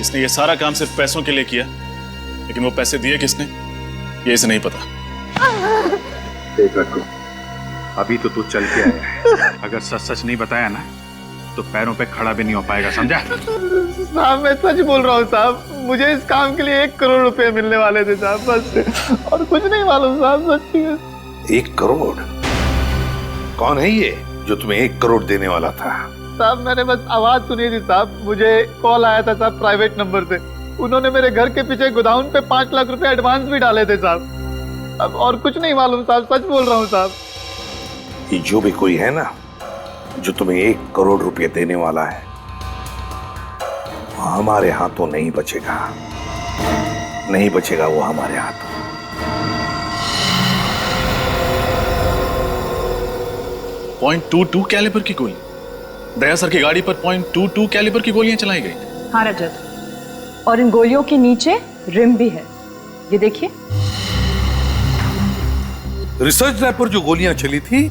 इसने ये सारा काम सिर्फ पैसों के लिए किया, लेकिन वो पैसे दिए किसने, ये इसे नहीं पता। देख रघु, अभी तो तू चल के आया है, अगर सच सच नहीं बताया ना तो पैरों पे खड़ा भी नहीं हो पाएगा, समझा? साहब, मैं सच बोल रहा हूँ साहब, मुझे इस काम के लिए 1 करोड़ रुपए मिलने वाले थे साहब, बस और कुछ नहीं मालूम साहब, सच्ची में। 1 करोड़? कौन है ये जो तुम्हें 1 करोड़ देने वाला था? साहब, मैंने बस आवाज सुनी थी साहब, मुझे कॉल आया था साहब प्राइवेट नंबर से। उन्होंने मेरे घर के पीछे गोदाउन पे 5 लाख रुपए एडवांस भी डाले थे साहब। अब और कुछ नहीं मालूम साहब, सच बोल रहा हूँ साहब। ये जो भी कोई है ना जो तुम्हें 1 करोड़ रुपए देने वाला है, हमारे हाथों नहीं बचेगा, नहीं बचेगा वो हमारे हाथों। .22 कैलिबर की गोली? दया सर की गाड़ी पर .22 कैलिबर की गोलियां चलाई गई। हाँ रजत, और इन गोलियों के नीचे रिम भी है, ये देखिए। रिसर्च लैब पर जो गोलियां चली थी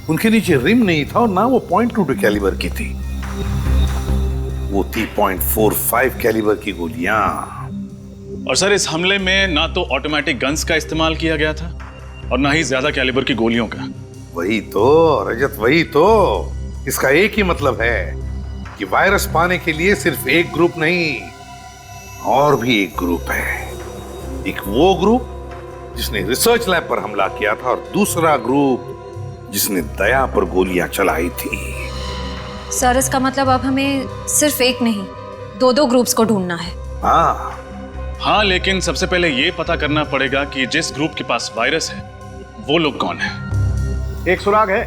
उनके नीचे रिम नहीं था और ना वो .22 कैलिबर की थी, वो थी .45 कैलिबर की गोलियां। और सर इस हमले में ना तो ऑटोमेटिक गन्स का इस्तेमाल किया गया था और ना ही ज्यादा कैलिबर की गोलियों का। वही तो रजत, वही तो। इसका एक ही मतलब है कि वायरस पाने के लिए सिर्फ एक ग्रुप नहीं, और भी एक ग्रुप है। एक वो ग्रुप जिसने रिसर्च लैब पर हमला किया था और दूसरा ग्रुप जिसने दया पर गोलियां चलाई थी। सर इसका मतलब अब हमें सिर्फ एक नहीं, दो ग्रुप्स को ढूंढना है। हाँ, लेकिन सबसे पहले ये पता करना पड़ेगा कि जिस ग्रुप के पास वायरस है वो लोग कौन है। एक सुराग है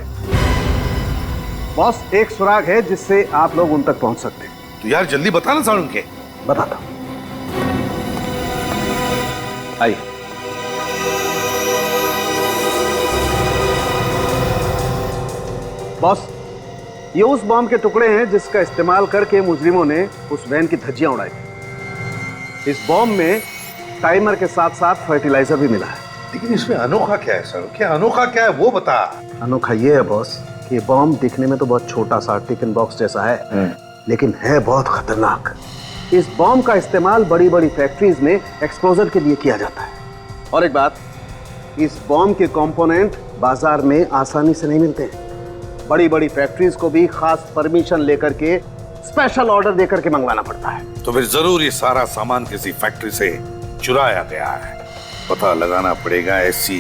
बॉस, एक सुराग है जिससे आप लोग उन तक पहुंच सकते हैं। तो यार जल्दी बताना सारुण के। बताता हूं। आइए। बॉस, ये उस बॉम्ब के टुकड़े हैं जिसका इस्तेमाल करके मुजरिमों ने उस वैन की धज्जियां उड़ाई थी। इस बॉम्ब में टाइमर के साथ साथ फर्टिलाइजर भी मिला है। लेकिन इसमें अनोखा क्या है सर? क्या अनोखा क्या है वो बता। अनोखा ये है बॉस कि ये बॉम्ब दिखने में तो बहुत छोटा सा टिफिन बॉक्स जैसा है, लेकिन है बहुत खतरनाक। इस बॉम्ब का इस्तेमाल बड़ी बड़ी फैक्ट्रीज में एक्सप्लोजर के लिए किया जाता है। और एक बात, इस बॉम्ब के कंपोनेंट बाजार में आसानी से नहीं मिलते हैं। बड़ी बड़ी फैक्ट्रीज को भी खास परमिशन लेकर के, स्पेशल ऑर्डर देकर के मंगवाना पड़ता है। तो फिर जरूर ये सारा सामान किसी फैक्ट्री से चुराया गया है। पता लगाना पड़ेगा ऐसी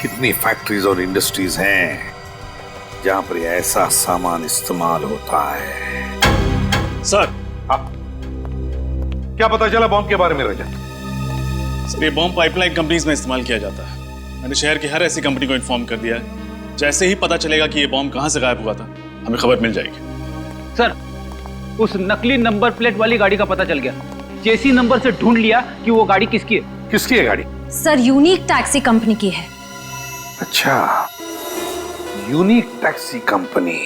कितनी फैक्ट्रीज और इंडस्ट्रीज हैं जहां पर ऐसा सामान इस्तेमाल होता है। सर, क्या पता चला बॉम्ब के बारे में रजत? सर, ये बॉम्ब पाइपलाइन कंपनीज में इस्तेमाल किया जाता है। मैंने शहर की हर ऐसी कंपनी को इन्फॉर्म कर दिया है। जैसे ही पता चलेगा कि ये बॉम्ब कहां से गायब हुआ था, हमें खबर मिल जाएगी। सर, उस नकली नंबर प्लेट वाली गाड़ी का पता चल गया। चेसी नंबर से ढूंढ लिया कि वो गाड़ी किसकी है। किसकी है गाड़ी? सर, यूनिक टैक्सी कंपनी की है। अच्छा, यूनिक टैक्सी कंपनी।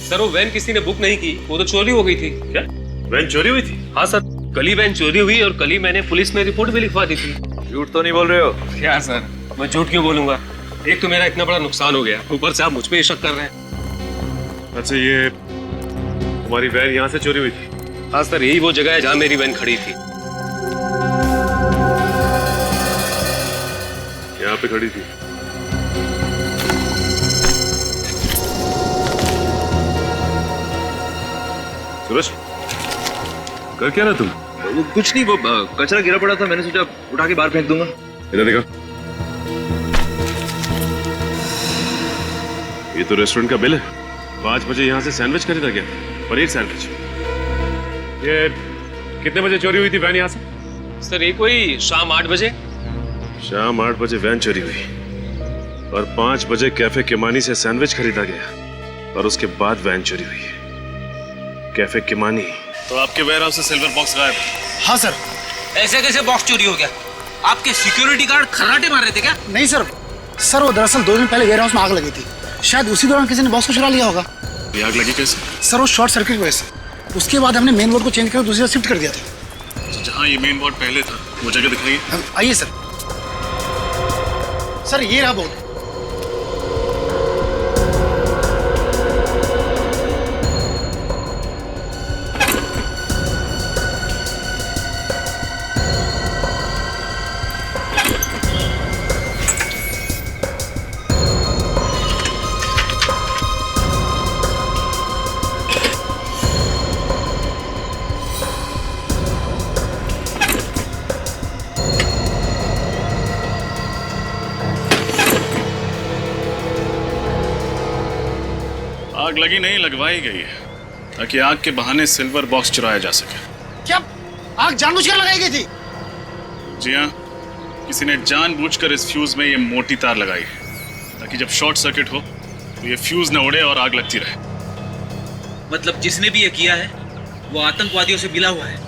सर, वो वैन किसी ने बुक नहीं की, वो तो चोरी हो गई थी। क्या वैन चोरी हुई थी? हाँ सर, कल ही वैन चोरी हुई और कल ही मैंने पुलिस में रिपोर्ट भी लिखवा दी थी। झूठ तो नहीं बोल रहे हो? क्या सर, मैं झूठ क्यों बोलूंगा? एक तो मेरा इतना बड़ा नुकसान हो गया, ऊपर से आप मुझ पे शक कर रहे हैं। अच्छा, ये तुम्हारी वैन यहाँ से चोरी हुई थी? हाँ सर, यही वो जगह है जहाँ मेरी वैन खड़ी थी। यहाँ पे खड़ी थी। सूरज, कर क्या रहा तुम? वो कुछ नहीं, वो कचरा गिरा पड़ा था, मैंने सोचा उठा के बाहर फेंक दूंगा। इधर देखो, ये तो रेस्टोरेंट का बिल है। 5 बजे यहाँ से सैंडविच खरीदा गया, पनीर सैंडविच। ये कितने बजे चोरी हुई थी वैन यहाँ से? सर, ये कोई शाम 8 बजे। शाम 8 बजे वैन चोरी हुई और 5 बजे कैफे किमानी से सैंडविच खरीदा गया और उसके बाद वैन चोरी हुई। Cafe Kimani. तो आपके वेयरहाउस से सिल्वर बॉक्स गायब? हाँ सर। ऐसे कैसे बॉक्स चोरी हो गया? आपके सिक्योरिटी गार्ड खर्राटे मार रहे थे क्या? नहीं सर, वो दरअसल 2 दिन पहले वेयरहाउस में आग लगी थी। शायद उसी दौरान किसी ने बॉक्स को चुरा लिया होगा। ये आग लगी कैसे? सर, वो शॉर्ट सर्किट की वजह से। उसके बाद हमने मेन बोर्ड को चेंज कर दूसरी जगह शिफ्ट कर दिया था। तो जहाँ ये मेन बोर्ड पहले था, वो जगह दिखाइए। आइए सर। सर, ये रहा बोर्ड। आग लगी नहीं, लगवाई गई है ताकि आग के बहाने सिल्वर बॉक्स चुराया जा सके। क्या आग जानबूझकर लगाई गई थी? जी हाँ, किसी ने जानबूझकर इस फ्यूज में ये मोटी तार लगाई है ताकि जब शॉर्ट सर्किट हो तो ये फ्यूज न उड़े और आग लगती रहे। मतलब जिसने भी ये किया है वो आतंकवादियों से मिला हुआ है।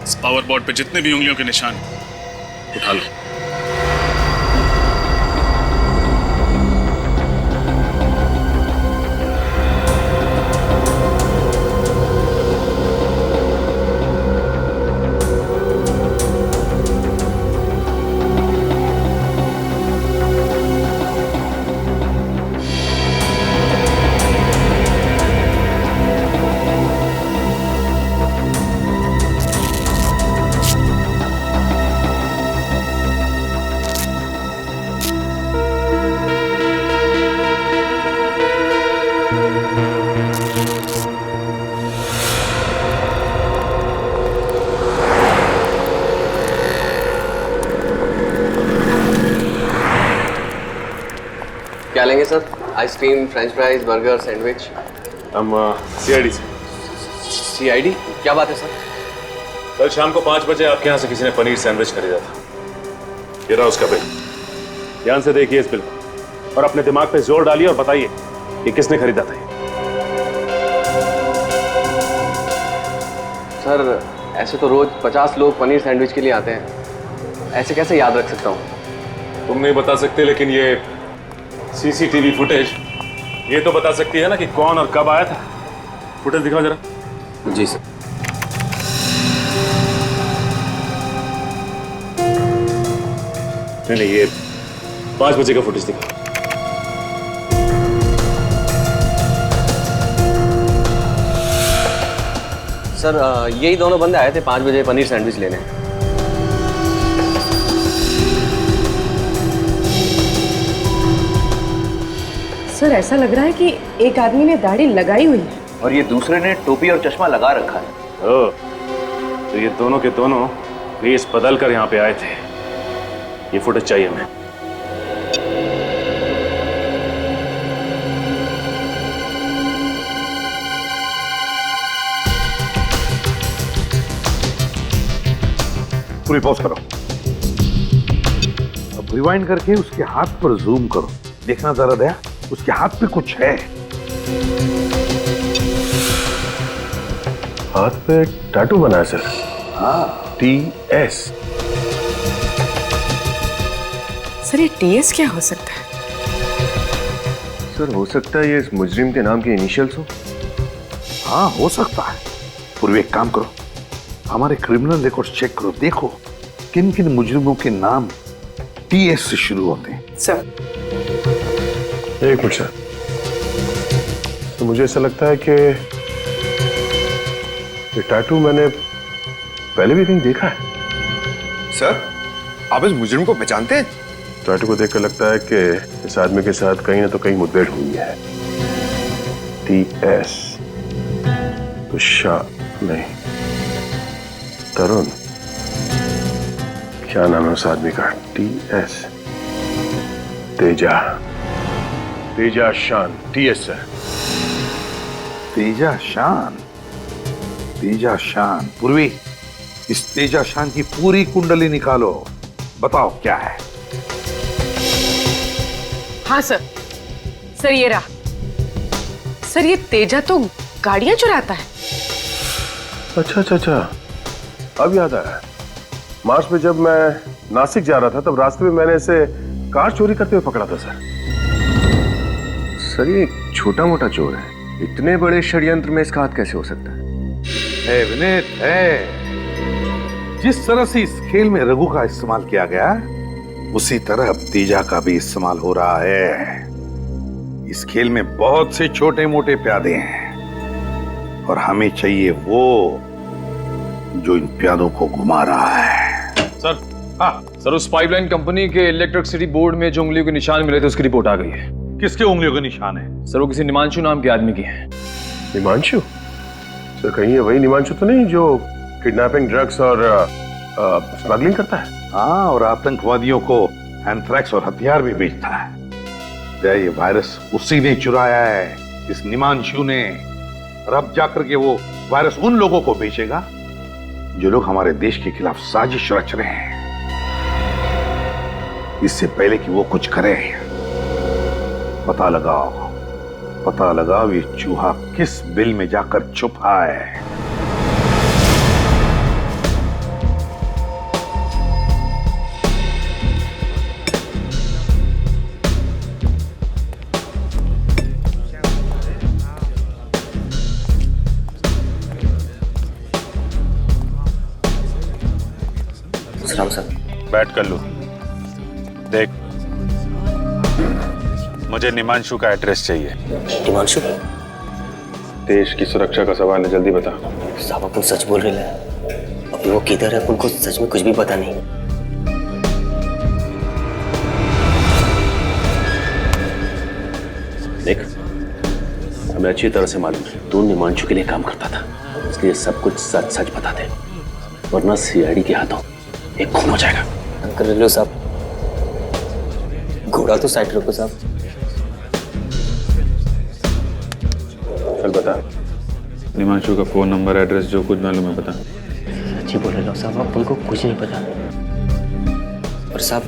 इस पावर बोर्ड पे जितने भी उंगलियों के निशान उठा लो। क्या लेंगे sir? Ice cream, French fries, burger, sandwich? हम CID से। CID? क्या बात है सर? कल शाम को 5 बजे आपके यहाँ से किसी ने पनीर सैंडविच खरीदा था। ये रहा उसका बिल। ध्यान से देखिए इस बिल को और अपने दिमाग पे जोर डालिए और बताइए कि किसने खरीदा था। सर ऐसे तो रोज 50 लोग पनीर सैंडविच के लिए आते हैं, ऐसे कैसे याद रख सकता हूँ? तुम नहीं बता सकते, लेकिन ये CCTV फुटेज ये तो बता सकती है ना कि कौन और कब आया था। फुटेज दिखाओ जरा। जी सर। नहीं, ये 5 बजे का फुटेज दिखाओ। सर यही दोनों बंदे आए थे 5 बजे पनीर सैंडविच लेने। सर ऐसा लग रहा है कि एक आदमी ने दाढ़ी लगाई हुई है और ये दूसरे ने टोपी और चश्मा लगा रखा है। ओह, तो ये दोनों के दोनों वेश बदल कर यहाँ पे आए थे। ये फुटेज चाहिए हमें। पूरी पॉज करो। अब रिवाइंड करके उसके हाथ पर जूम करो। देखना जरा दया, उसके हाथ पे कुछ है। हाथ पे टैटू बना है सर। हाँ, TS। सर ये TS क्या हो सकता है? सर हो सकता है ये इस मुजरिम के नाम के इनिशियल्स हो। हाँ हो सकता है। पूर्व एक काम करो, हमारे क्रिमिनल रिकॉर्ड चेक करो, देखो किन किन मुजरिमों के नाम TS से शुरू होते हैं। सर एक मिनट सर, तो मुझे ऐसा लगता है कि ये टैटू मैंने पहले भी कहीं देखा है। सर आप इस मुजरिम को पहचानते हैं? टैटू को देखकर लगता है कि इस आदमी के साथ कहीं ना तो कहीं मुठभेड़ हुई है। TS तो शाह नहीं, तरुण, क्या नाम है उस आदमी का? TS, तेजा, तेजा शान। TS है। तेजा शान, तेजा शान। पूर्वी, इस तेजा शान की पूरी कुंडली निकालो, बताओ क्या है। हाँ सर, सर ये रहा। सर ये तेजा तो गाड़ियां चुराता है। अच्छा अच्छा अच्छा, अब याद आया। मार्च में जब मैं नासिक जा रहा था तब रास्ते में मैंने इसे कार चोरी करते हुए पकड़ा था सर। सर ये छोटा मोटा चोर है, इतने बड़े षड्यंत्र में इसका हाथ कैसे हो सकता है? विनीत है, जिस तरह से इस खेल में रघु का इस्तेमाल किया गया उसी तरह अब तेजा का भी इस्तेमाल हो रहा है। इस खेल में बहुत से छोटे मोटे प्यादे हैं और हमें चाहिए वो जो इन प्यादों को घुमा रहा है। सर, हाँ सर, उस पाइपलाइन कंपनी के इलेक्ट्रिसिटी बोर्ड में जो उंगलियों के निशान मिले थे उसकी रिपोर्ट आ गई है। किसके उंगलियों के निशान है? सर वो किसी निमांशु नाम के आदमी की है। निमांशु? सर कहीं ये वही निमांशु तो नहीं जो किडनैपिंग, ड्रग्स और स्मगलिंग करता है? हाँ, और आतंकवादियों को एंथ्रैक्स और हथियार भी बेचता है। ये वायरस उसी ने चुराया है, इस निमांशु ने। और अब जाकर के वो वायरस उन लोगों को बेचेगा जो लोग हमारे देश के खिलाफ साजिश रच रहे हैं। इससे पहले कि वो कुछ करे, पता लगाओ ये चूहा किस बिल में जाकर छुपा है। बैठ कर लो। देख, मुझे निमांशु का एड्रेस चाहिए। निमांशु? देश की सुरक्षा का सवाल है, जल्दी बता। साहब अपन सच बोल रहे हैं। अभी वो किधर है अपन को सच में कुछ भी पता नहीं। देख, हमें अच्छी तरह से मालूम है तू निमांशु के लिए काम करता था, इसलिए सब कुछ सच सच बता दे, वरना CID के हाथों एक खून हो जाएगा। अंकल लो साहब, घोड़ा तो साइड रखो साहब। चल बता, निमांशु का फोन नंबर, एड्रेस, जो कुछ मालूम है बता। सच्ची बोल रहे हो साहब, आप उनको कुछ नहीं पता। और साहब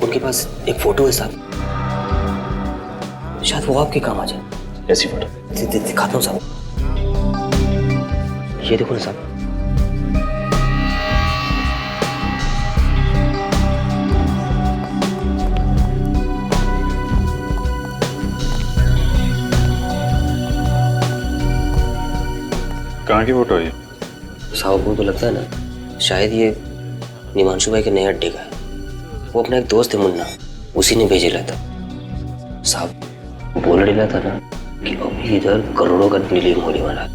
उनके पास एक फोटो है साहब, शायद वो आपके काम आ जाए। ऐसी फोटो दिखाता हूँ साहब, ये देखो ना साहब। कहाँ की फोटो है ये? साहब उनको लगता है ना, शायद ये निमांशु भाई के नए अड्डे का है। वो अपना एक दोस्त है मुन्ना, उसी ने भेजेला था। साहब बोल रहा था ना कि अभी इधर करोड़ों का डीलिंग होने वाला है।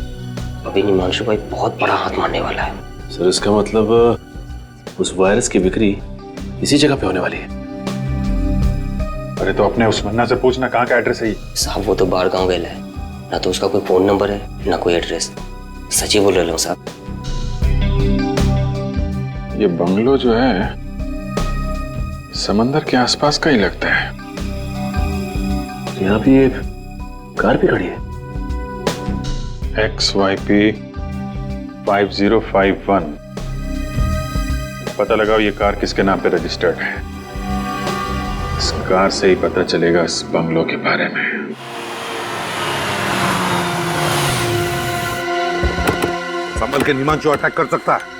अभी निमांशु भाई बहुत बड़ा हाथ मारने वाला है। सर इसका मतलब उस वायरस की बिक्री इसी जगह पे होने वाली है। अरे तो अपने उस मुन्ना से पूछना कहाँ का एड्रेस है ये। साहब वो तो बाहर गाँव गया है, ना तो उसका कोई फोन नंबर है ना कोई एड्रेस। सच्ची बोल रहा हूँ साहब। ये बंगलो जो है समंदर के आसपास का ही लगता है। यहाँ पे ये कार भी खड़ी है। XYP 5051। पता लगाओ ये कार किसके नाम पे रजिस्टर्ड है। इस कार से ही पता चलेगा इस बंगलो के बारे में। संभल के, निमांशु अटैक कर सकता है।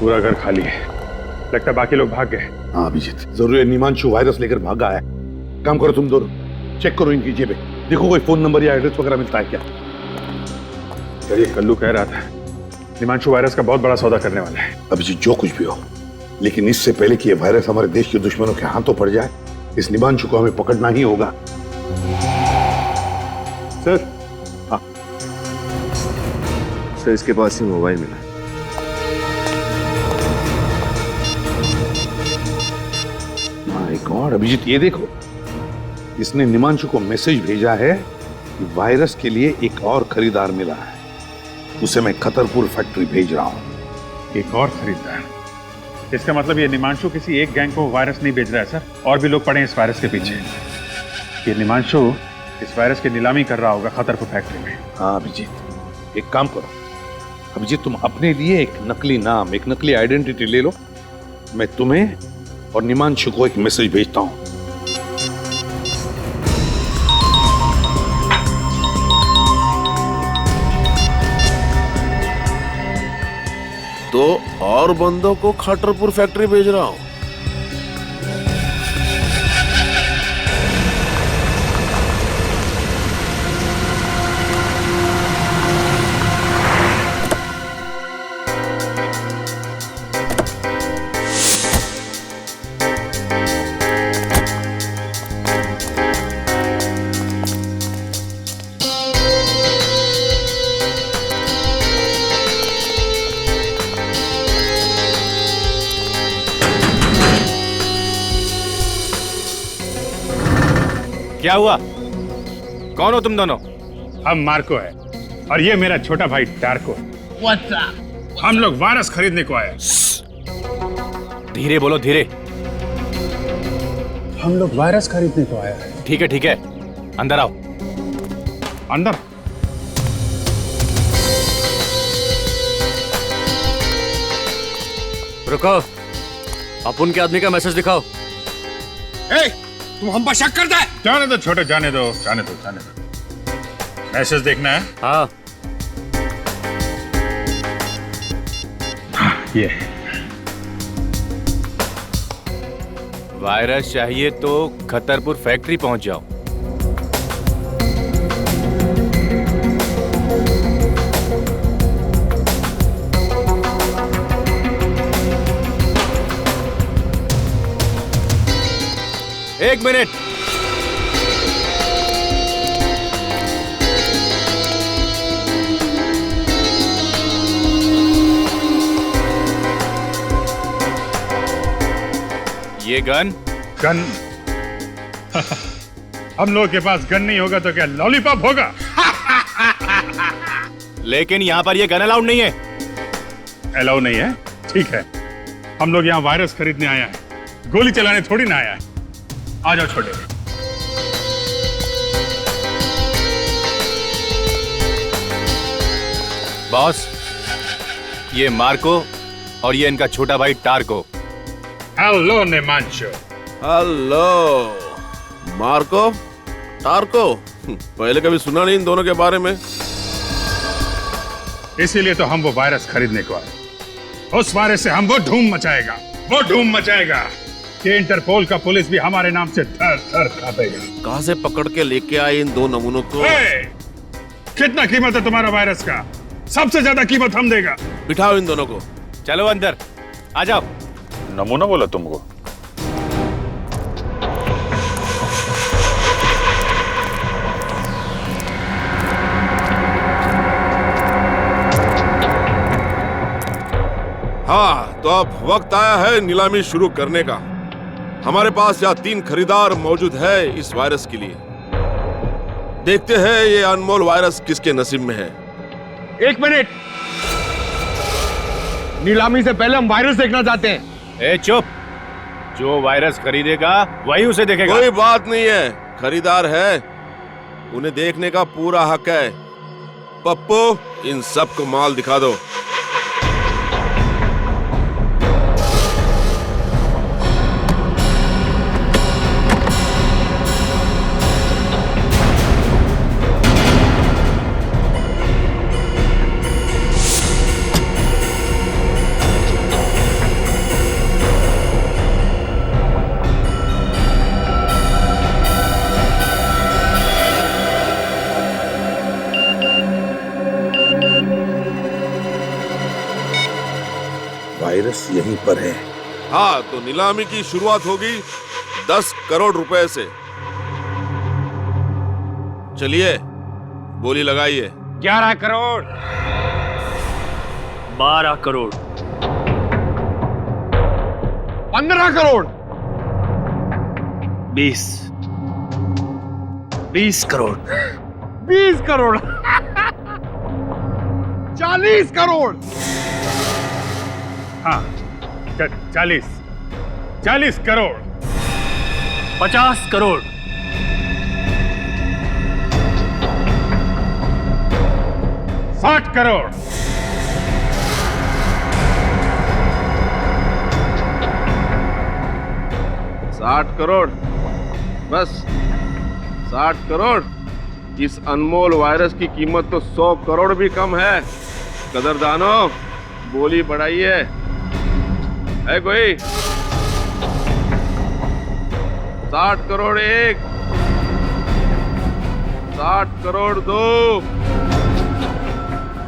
पूरा घर खाली है, लगता है बाकी लोग भाग गए। हाँ अभिजीत, जरूर है निमांशु वायरस लेकर भागा है। काम करो तुम दोनों, चेक करो इनकी जेबें, देखो कोई फोन नंबर या एड्रेस वगैरह मिलता है क्या। सर ये कल्लू कह रहा था निमांशु वायरस का बहुत बड़ा सौदा करने वाला है। अभिजीत जो कुछ भी हो, लेकिन इससे पहले कि ये वायरस हमारे देश के दुश्मनों के हाथों पड़ जाए, इस निमांशु को हमें पकड़ना ही होगा। सर, हाँ सर, इसके पास ही मोबाइल मिला। माय गॉड अभिजीत, ये देखो, इसने निमांशु को मैसेज भेजा है कि वायरस के लिए एक और खरीदार मिला है, उसे मैं खतरपुर फैक्ट्री भेज रहा हूं। एक और खरीदार? इसका मतलब ये निमांशु किसी एक गैंग को वायरस नहीं भेज रहा है सर, और भी लोग पड़े हैं इस वायरस के पीछे। ये निमांशु इस वायरस की नीलामी कर रहा होगा खतरपुर फैक्ट्री में। हाँ अभिजीत, एक काम करो अभिजीत, तुम अपने लिए एक नकली नाम, एक नकली आइडेंटिटी ले लो। मैं तुम्हें और निमांशु को एक मैसेज भेजता हूं। तो और बंदों को खतरपुर फैक्ट्री भेज रहा हूं। क्या हुआ? कौन हो तुम दोनों? हम मार्को है और ये मेरा छोटा भाई टार्को है। हम लोग वायरस खरीदने को आए। धीरे बोलो, धीरे। हम लोग वायरस खरीदने को आए हैं। ठीक है ठीक है, अंदर आओ। अंदर? रुको, अपुन के आदमी का मैसेज दिखाओ। ए, तुम हम पर शक करता है? जाने दो छोटे, जाने दो, जाने दो, जाने दो। मैसेज देखना है? हाँ। ये वायरस चाहिए तो खतरपुर फैक्ट्री पहुंच जाओ। एक मिनट। ये गन? गन? हम लोगों के पास गन नहीं होगा तो क्या लॉलीपॉप होगा? लेकिन यहाँ पर ये गन अलाउड नहीं है। अलाउ नहीं है? ठीक है, हम लोग यहाँ वायरस खरीदने आया है, गोली चलाने थोड़ी ना आया है। आ जाओ छोटे। बॉस, ये मार्को और ये इनका छोटा भाई Tarko. Hello Nimanshu. Hello Marco, Tarko. पहले कभी सुना नहीं इन दोनों के बारे में। इसीलिए तो हम वो वायरस खरीदने को आए। उस वायरस से हम वो धूम मचाएगा, वो धूम मचाएगा कि इंटरपोल का पुलिस भी हमारे नाम से थर थर कांपेगा। कहां से पकड़ के लेके आए इन दो नमूनों को? कितना कीमत है तुम्हारा वायरस का? सबसे ज्यादा कीमत हम देगा। बिठाओ इन दोनों को। चलो अंदर, आ जाओ। नमूना बोला तुमको? हाँ, तो अब वक्त आया है नीलामी शुरू करने का। हमारे पास यहाँ 3 खरीदार मौजूद है इस वायरस के लिए। देखते हैं ये अनमोल वायरस किसके नसीब में है। 1 मिनट, नीलामी से पहले हम वायरस देखना चाहते हैं। ए चुप, जो वायरस खरीदेगा वही उसे देखेगा। कोई बात नहीं है, खरीदार है, उन्हें देखने का पूरा हक है। पप्पू, इन सबको माल दिखा दो। वायरस यहीं पर है। हाँ, तो नीलामी की शुरुआत होगी 10 करोड़ रुपए से। चलिए, बोली लगाइए। 11 करोड़। 12 करोड़। 15 करोड़। 20 करोड़। 20 करोड़। 40 करोड़। हाँ, 40 करोड़। 50 करोड़। 60 करोड़। 60 करोड़। बस 60 करोड़। इस अनमोल वायरस की कीमत तो 100 करोड़ भी कम है। कदरदानो, बोली बढ़ाइए। है कोई? 60 करोड़ 1, 60 करोड़ 2,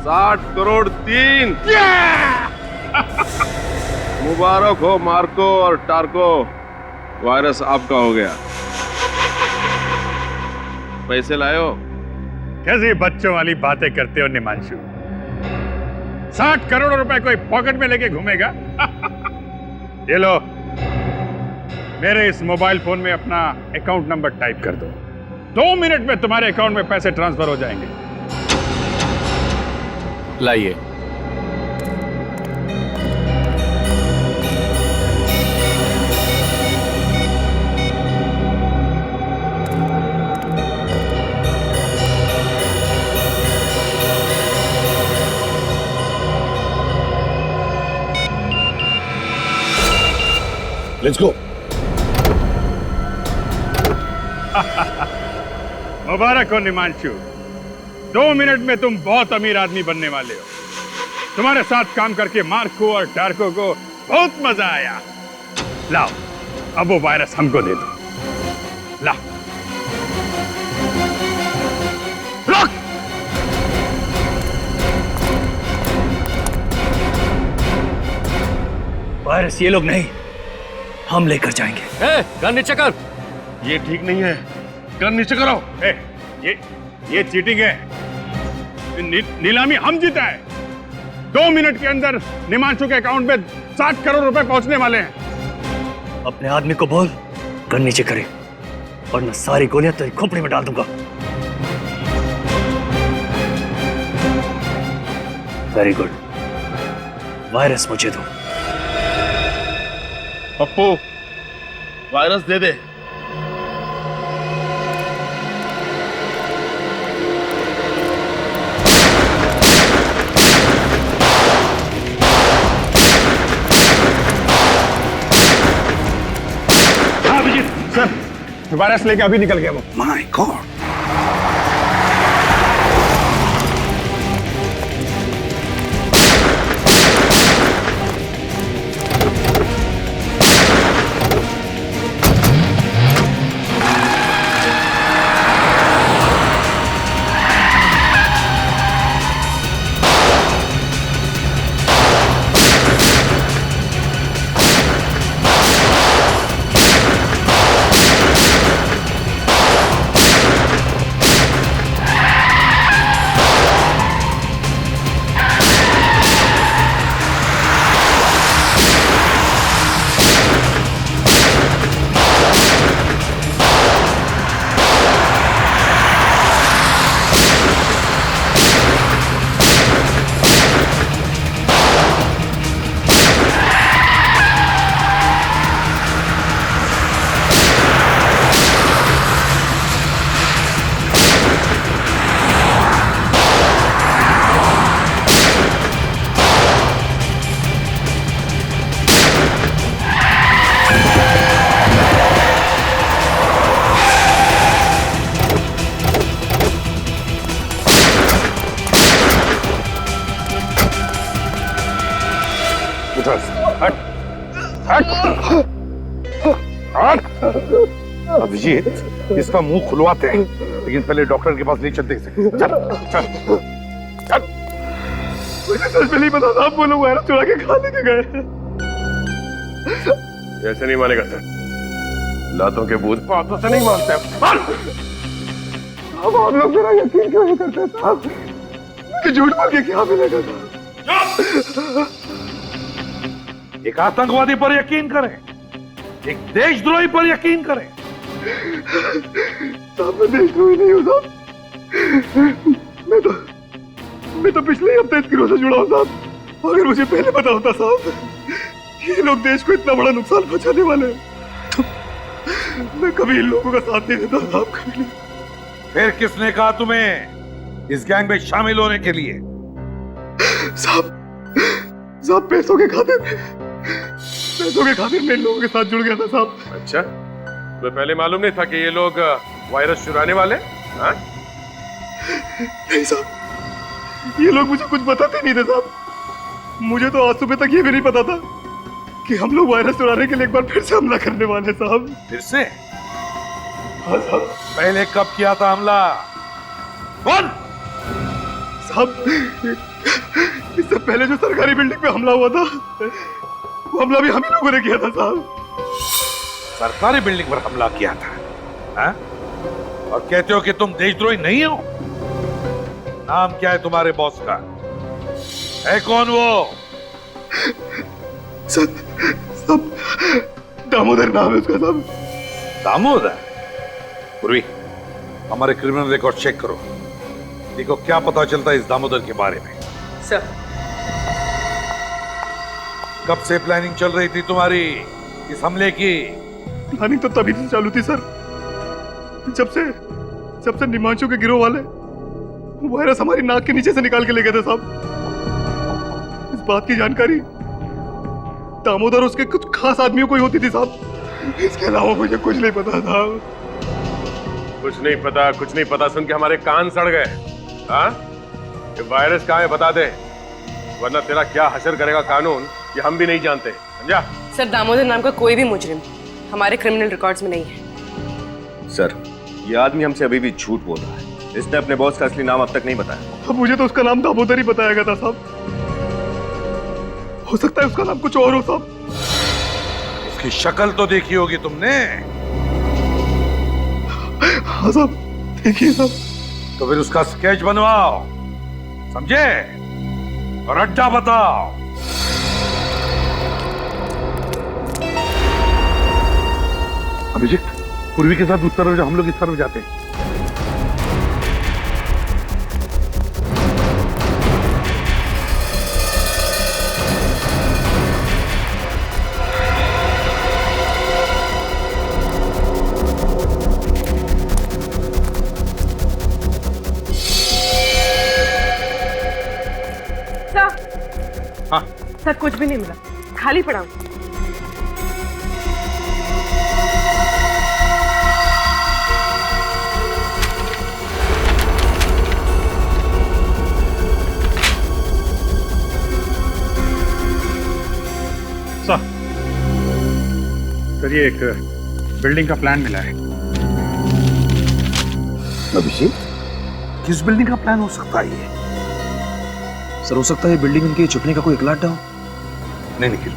60 करोड़ 3। मुबारक हो मार्को और टार्को, वायरस आपका हो गया। पैसे लायो? कैसी बच्चों वाली बातें करते हो निमांशु? 60 करोड़ रुपए कोई पॉकेट में लेके घूमेगा? ये लो, मेरे इस मोबाइल फोन में अपना अकाउंट नंबर टाइप कर दो। 2 मिनट में तुम्हारे अकाउंट में पैसे ट्रांसफर हो जाएंगे। लाइए। Let's go. मुबारक हो निमांशु, 2 मिनट में तुम बहुत अमीर आदमी बनने वाले हो। तुम्हारे साथ काम करके मार्को और डार्को को बहुत मजा आया। लाओ, अब वो वायरस हमको दे दो। लाओ। वायरस ये लोग नहीं, हम लेकर जाएंगे। गन नीचे कर। ये ठीक नहीं है, गन नीचे करो। ये चीटिंग है। नीलामी हम जीता है। 2 मिनट के अंदर निमांशु के अकाउंट में 60 करोड़ रुपए पहुंचने वाले हैं। अपने आदमी को बोल गन नीचे करे, वरना सारी गोलियां तेरी खोपड़ी में डाल दूंगा। वेरी गुड, वायरस मुझे दो। पप्पू, वायरस दे दे। सर, वायरस लेके अभी निकल गया वो। My God. अभिजीत, इसका मुंह खुलवाते हैं, लेकिन पहले डॉक्टर के पास ले चलते हैं। चल चल चल। मुझे सच में नहीं पता था, आप वो लोग वायरस चुरा के खा लेके गए। ऐसे नहीं मानेगा सर, लातों के बूथ बातों से नहीं मानते अब आप लोग मेरा यकीन क्यों नहीं करते साहब? मुझे झूठ बोल के क्या मिलेगा साहब? एक आतंकवादी पर यकीन करें, एक देशद्रोही पर यकीन करें। साहब मैं देशद्रोही नहीं हूँ साहब, मैं तो पिछले हफ्ते इस गिरोह से जुड़ा हूँ साहब। अगर मुझे पहले पता होता साहब ये लोग देश को इतना बड़ा नुकसान पहुंचाने वाले हैं, तो मैं कभी इन लोगों का साथ नहीं देता साहब, कभी नहीं। फिर किसने कहा तुम्हें इस गैंग में शामिल होने के लिए? साहब पैसों के खातिर मैं इन लोगों के साथ जुड़ गया था साहब। अच्छा, तो पहले मालूम नहीं था कि ये लोग वायरस चुराने वाले? हाँ? नहीं साहब, ये लोग मुझे कुछ बताते नहीं थे साहब। मुझे तो आज सुबह तक ये भी नहीं पता था कि हम लोग वायरस चुराने के लिए एक बार फिर से हमला करने वाले साहब। फिर से? हाँ साहब। पहले कब किया था हमला? कौन? साहब इससे पहले जो सरकारी बिल्डिंग पे हमला हुआ था, वो हमला भी हम ही लोगों ने किया था साहब। सरकारी बिल्डिंग पर हमला किया था? हाँ? और कहते हो कि तुम देशद्रोही नहीं हो? नाम क्या है तुम्हारे बॉस का? है कौन वो? सब दामोदर नाम है उसका साहब। दामोदर? पूर्वी, हमारे क्रिमिनल रिकॉर्ड चेक करो, देखो क्या पता चलता है इस दामोदर के बारे में। सर, कब से प्लानिंग चल रही थी तुम्हारी इस हमले की? प्लानिंग तो तभी से चालू थी सर, जब से निमांशु के गिरोह वाले वायरस हमारी नाक के नीचे से निकाल के ले गए थे साहब। इस बात की जानकारी दामोदर उसके कुछ खास आदमियों को ही होती थी साहब, इसके अलावा मुझे कुछ नहीं पता था। कुछ नहीं पता सुन के हमारे कान सड़ गए। हाँ, ये वायरस कहाँ है बता दे, वरना तेरा क्या हशर करेगा कानून ये हम भी नहीं जानते, समझा? सर, दामोदर नाम का कोई भी मुजरिम हमारे क्रिमिनल रिकॉर्ड्स में नहीं है। सर, ये आदमी हमसे अभी भी झूठ बोल रहा है। इसने अपने बॉस का असली नाम अब तक नहीं बताया। अब मुझे तो उसका नाम दामोदर ही बताया गया था साहब, हो सकता है उसका नाम कुछ और हो साहब। उसकी शक्ल तो देखी होगी तुमने? हाँ साहब, देखिए साहब। तो फिर उसका स्केच बनवाओ, समझे, और अड्डा बताओ। अभिजीत, पूर्वी के साथ उस तरफ हम लोग इस तरफ जाते हैं। सर, कुछ भी नहीं मिला, खाली पड़ा हूं। सर, ये एक बिल्डिंग का प्लान मिला है। अभिषेक, किस बिल्डिंग का प्लान हो सकता है ये? सर, हो सकता है बिल्डिंग इनके छुपने का कोई इकला अड्डा हो। नहीं निखिल,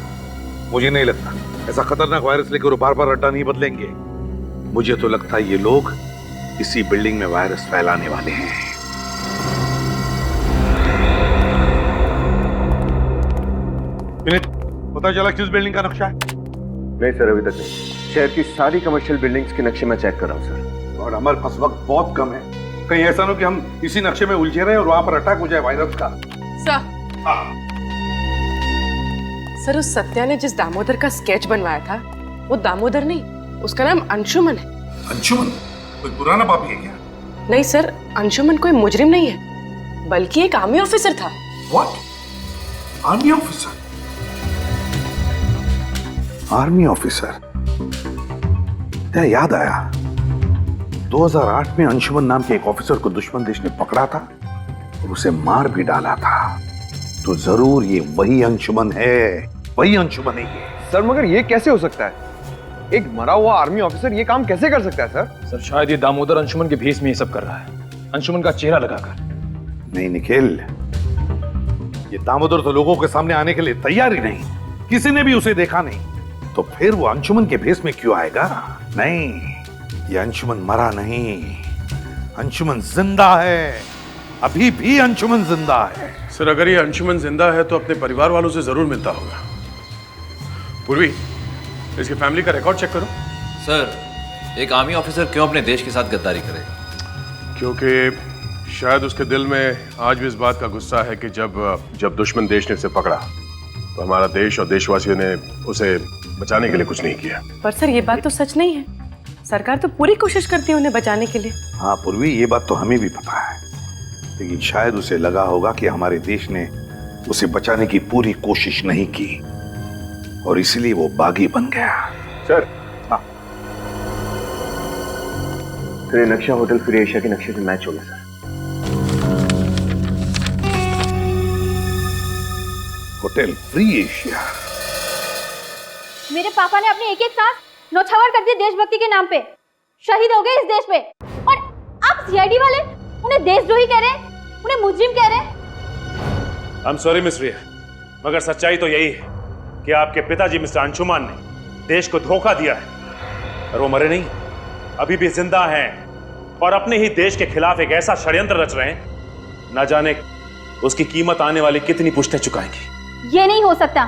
मुझे नहीं लगता ऐसा खतरनाक वायरस लेकर वो बार बार अड्डा नहीं बदलेंगे। मुझे तो लगता है ये लोग इसी बिल्डिंग में वायरस फैलाने वाले हैं। पता चला किस बिल्डिंग का नक्शा है? नहीं सर, अभी तक नहीं। शहर की सारी कमर्शियल बिल्डिंग्स के नक्शे मैं चेक कर रहा हूँ सर। और हमारे पास वक्त बहुत कम है, कहीं ऐसा ना हो कि हम इसी नक्शे में उलझे रहे और वहां पर अटैक हो जाए वायरस का। सर, उस सत्या ने जिस दामोदर का स्केच बनवाया था वो दामोदर नहीं, उसका नाम अंशुमन है। अंशुमन कोई पुराना पापी है क्या? नहीं सर, अंशुमन कोई मुजरिम नहीं है, बल्कि एक आर्मी ऑफिसर था। What? Army officer? Army officer? क्या याद आया, 2008 में अंशुमन नाम के एक ऑफिसर को दुश्मन देश ने पकड़ा था और उसे मार भी डाला था। तो जरूर ये वही अंशुमन है, वही अंशुमन है ये। सर, मगर ये कैसे हो सकता है? एक मरा हुआ आर्मी ऑफिसर ये काम कैसे कर सकता है सर? सर, शायद ये दामोदर अंशुमन के भेष में ये सब कर रहा है, अंशुमन का चेहरा लगाकर। नहीं निखिल, ये दामोदर तो लोगों के सामने आने के लिए तैयार ही नहीं, किसी ने भी उसे देखा नहीं, तो फिर वो अंशुमन के भेष में क्यों आएगा? नहीं, ये अंशुमन मरा नहीं, अंशुमन जिंदा है, अभी भी अंशुमन जिंदा है। सर, अगर ये अंशुमन जिंदा है तो अपने परिवार वालों से जरूर मिलता होगा। पूर्वी, इसकी फैमिली का रिकॉर्ड चेक करो। सर, एक आर्मी ऑफिसर क्यों अपने देश के साथ गद्दारी करेगा? क्योंकि शायद उसके दिल में आज भी इस बात का गुस्सा है कि जब दुश्मन देश ने उसे पकड़ा तो हमारा देश और देशवासियों ने उसे बचाने के लिए कुछ नहीं किया। पर सर, ये बात तो सच नहीं है, सरकार तो पूरी कोशिश करती है उन्हें बचाने के लिए। हाँ पूर्वी, ये बात तो हमें भी पता है, लेकिन शायद उसे लगा होगा कि हमारे देश ने उसे बचाने की पूरी कोशिश नहीं की और इसलिए वो बागी बन गया। सर, ये नक्शा होटल फ्री एशिया के नक्शे से मैच हो गया सर। Hotel free Asia? मेरे पापा ने अपने एक एक सांस नौछावर कर दी देशभक्ति के नाम पे, शहीद हो गए इस देश पे, और आप सीआईडी वाले उन्हें देशद्रोही कह रहे हैं, उन्हें मुजरिम कह रहे हैं। I'm sorry मिस रिया, मगर सच्चाई तो यही है कि आपके पिताजी मिस्टर अंशुमान ने देश को धोखा दिया है और वो मरे नहीं, अभी भी जिंदा हैं और अपने ही देश के खिलाफ एक ऐसा षड्यंत्र रच रहे हैं, ना जाने उसकी कीमत आने वाली कितनी पुश्तें चुकाएंगी। ये नहीं हो सकता,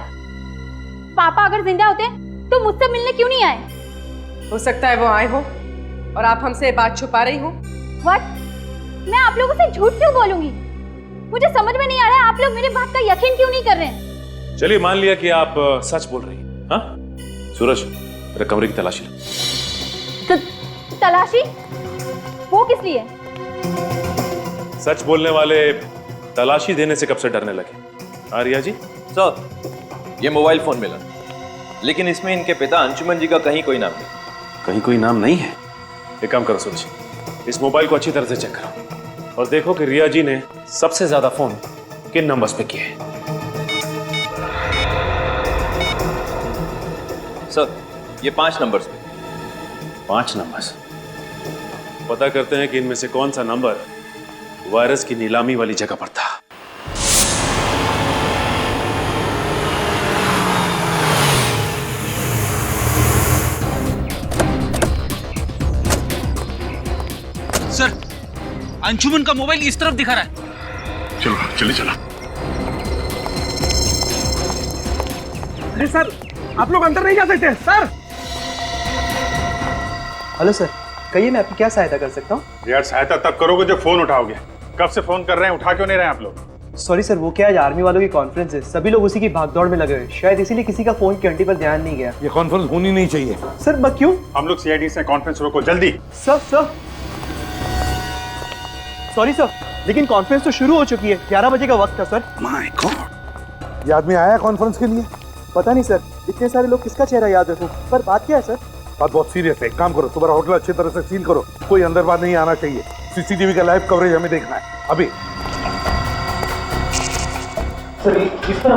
पापा अगर जिंदा होते तो मुझसे मिलने क्यों नहीं आए? हो सकता है वो आए हो और आप हमसे बात छुपा रही हो, व्हाट? मैं आप लोगों से झूठ क्यों बोलूंगी? मुझे समझ में नहीं आ रहा है आप लोग मेरी बात का यकीन क्यों नहीं कर रहे हैं? चलिए मान लिया कि आप सच बोल रही हैं। हाँ सूरज, मेरे कमरे की तलाशी लो। तलाशी? वो किस लिए? सच बोलने वाले तलाशी देने से कब से डरने लगे? आर्या जी सर, ये मोबाइल फोन मिला, लेकिन इसमें इनके पिता अंशुमन जी का कहीं कोई नाम नहीं। कहीं कोई नाम नहीं है? एक काम करो सूरज, इस मोबाइल को अच्छी तरह से चेक करो और देखो कि रिया जी ने सबसे ज्यादा फोन किन नंबर्स पे किए हैं। सर, ये 5 नंबर्स पे। 5 नंबर्स? पता करते हैं कि इनमें से कौन सा नंबर वायरस की नीलामी वाली जगह पर था। सर, अंशुमन का मोबाइल इस तरफ दिखा रहा है। चलो चले चला। अरे सर, आप लोग अंदर नहीं जा सकते सर। हेलो सर, कहिए मैं आपकी क्या सहायता कर सकता हूँ? यार सहायता तब करोगे जब फोन उठाओगे। कब से फोन कर रहे हैं, उठा क्यों नहीं रहे आप लोग? सॉरी सर, वो क्या आज आर्मी वालों की कॉन्फ्रेंस है, सभी लोग उसी की भागदौड़ में लगे हुए, शायद इसीलिए किसी का फोन की घंटी पर ध्यान नहीं गया। ये कॉन्फ्रेंस होनी नहीं चाहिए सर। बस क्यों? हम लोग सीआईडी से कॉन्फ्रेंस रोको जल्दी। सर सॉरी सर, लेकिन कॉन्फ्रेंस तो शुरू हो चुकी है, 11 बजे का वक्त था सर। माय गॉड, ये आदमी आया कॉन्फ्रेंस के लिए? पता नहीं सर, इतने सारे लोग किसका चेहरा याद रखूं, पर बात क्या है सर? बात बहुत सीरियस है। एक काम करो, सुबह होटल अच्छी तरह से सील करो, कोई अंदर बाहर नहीं आना चाहिए। सीसीटीवी का लाइव कवरेज हमें देखना है अभी। सर इस तरह।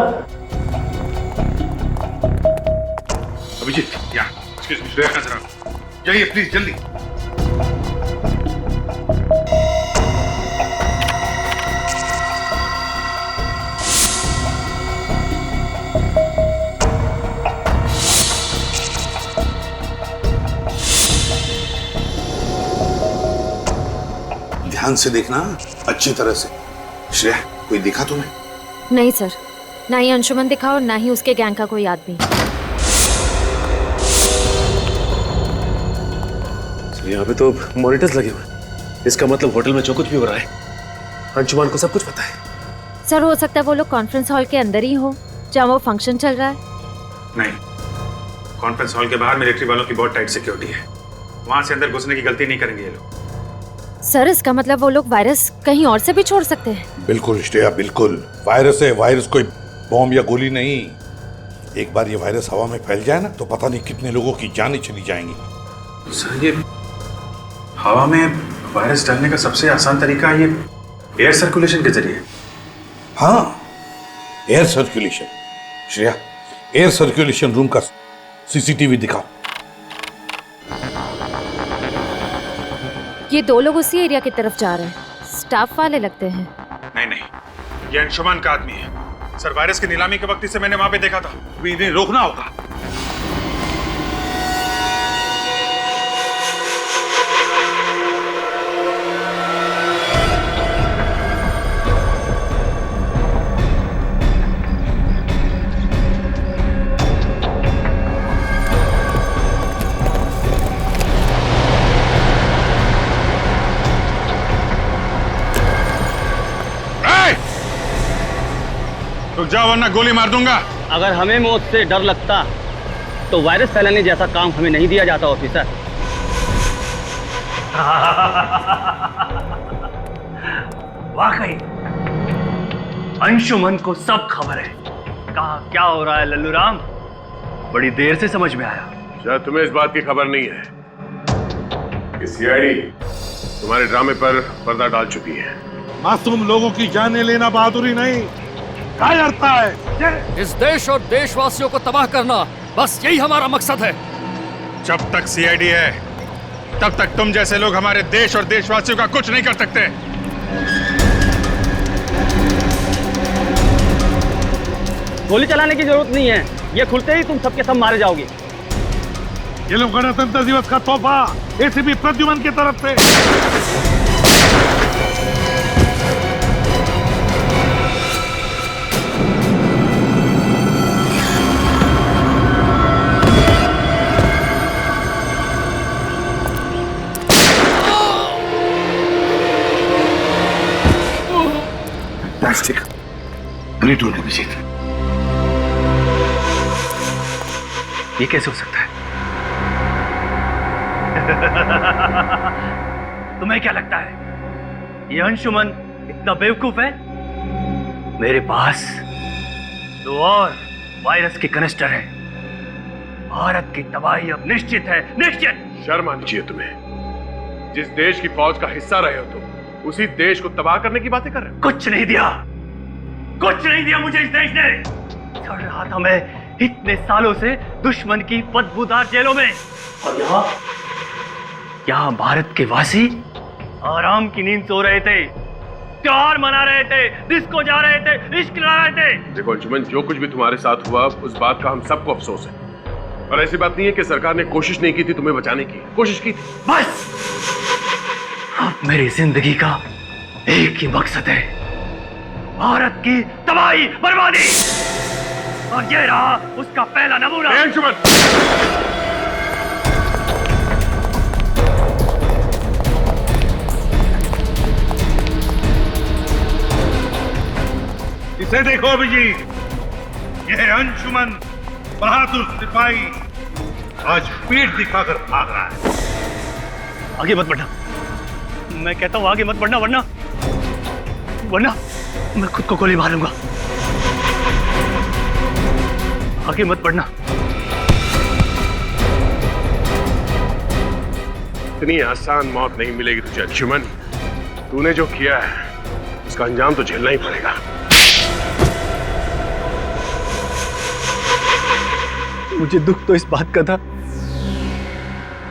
अभिजीत, या एक्सक्यूज मी, श्रेया नजर आओ, जाइए प्लीज जल्दी। ध्यान से देखना, अच्छी तरह से। श्रेया, कोई दिखा तुम्हें? नहीं सर, ना ही अंशुमन दिखा और ना ही उसके गैंग का कोई आदमी। यहाँ पे तो मॉनिटर्स लगे हुए हैं, इसका मतलब होटल में जो कुछ भी हो रहा है अंशुमान को सब कुछ पता है। सर हो सकता है वो लोग कॉन्फ्रेंस हॉल के अंदर ही हो जहाँ वो फंक्शन चल रहा है। नहीं, कॉन्फ्रेंस हॉल के बाहर मिलिट्री वालों की बहुत टाइट सिक्योरिटी है, वहां से अंदर घुसने की गलती नहीं करेंगे ये लोग। सर इसका मतलब वो लोग वायरस कहीं और से भी छोड़ सकते हैं। बिल्कुल श्रेया, बिल्कुल। वायरस है, वायरस कोई बॉम्ब या गोली नहीं। एक बार ये वायरस हवा में फैल जाए ना तो पता नहीं कितने लोगों की जानें चली जाएंगी। सर, ये हवा में वायरस डालने का सबसे आसान तरीका ये एयर सर्कुलेशन के जरिए। हाँ, air circulation. Shreya, air circulation room का सीसीटीवी दिखाओ। ये 2 लोग उसी एरिया की तरफ जा रहे हैं, स्टाफ वाले लगते हैं। नहीं नहीं, ये अंशुमान का आदमी है। सर, वायरस की नीलामी के वक्त इसे मैंने वहां पे देखा था। अभी इन्हें रोकना होगा। रुक जाओ वरना गोली मार दूंगा। अगर हमें मौत से डर लगता तो वायरस फैलाने जैसा काम हमें नहीं दिया जाता ऑफिसर। वाकई अंशुमन को सब खबर है, कहा क्या हो रहा है लल्लू राम, बड़ी देर से समझ में आया। शायद तुम्हें इस बात की खबर नहीं है कि सीआईडी तुम्हारे ड्रामे पर पर्दा डाल चुकी है। मासूम लोगों की जानें लेना बहादुरी नहीं, कायरता है। इस देश और देशवासियों को तबाह करना, बस यही हमारा मकसद है। जब तक सीआईडी है तब तक तुम जैसे लोग हमारे देश और देशवासियों का कुछ नहीं कर सकते। गोली चलाने की जरूरत नहीं है, ये खुलते ही तुम सबके सब मारे जाओगे। ये लोग गणतंत्र दिवस का तोहफा एसीपी प्रद्युमन की तरफ से। ग्रेट होने अभिजीत। ये कैसे हो सकता है? तुम्हें क्या लगता है ये अंशुमन इतना बेवकूफ है? मेरे पास 2 और वायरस के कनिस्टर हैं। भारत की तबाही अब निश्चित है, निश्चित। शर्म आनी चाहिए तुम्हें। जिस देश की फौज का हिस्सा रहे हो तुम, उसी देश को तबाह करने की बातें कर रहे हो। कुछ नहीं दिया, कुछ नहीं दिया मुझे इस देश ने। चढ़ रहा था मैं इतने सालों से दुश्मन की बदबूदार जेलों में, और यहाँ भारत के वासी आराम की नींद सो रहे थे, त्योहार मना रहे थे, डिस्को जा रहे थे, इश्क ला रहे थे। देखो अंशुमन, जो कुछ भी तुम्हारे साथ हुआ उस बात का हम सबको अफसोस है, और ऐसी बात नहीं है कि सरकार ने कोशिश नहीं की थी तुम्हें बचाने की। कोशिश की थी। बस अब मेरी जिंदगी का एक ही मकसद है, भारत की तबाही, बर्बादी, और ये रहा उसका पहला नमूना। अंशुमन, इसे देखो अभिजीत, यह अंशुमन बहादुर सिपाही आज पीठ दिखाकर भाग रहा है। आगे मत बढ़ना, मैं कहता हूं आगे मत बढ़ना, वरना मैं खुद को गोली मारूंगा। आगे मत बढ़ना। इतनी आसान मौत नहीं मिलेगी तुझे अंशुमन। तूने जो किया है उसका अंजाम तो झेलना ही पड़ेगा। मुझे दुख तो इस बात का था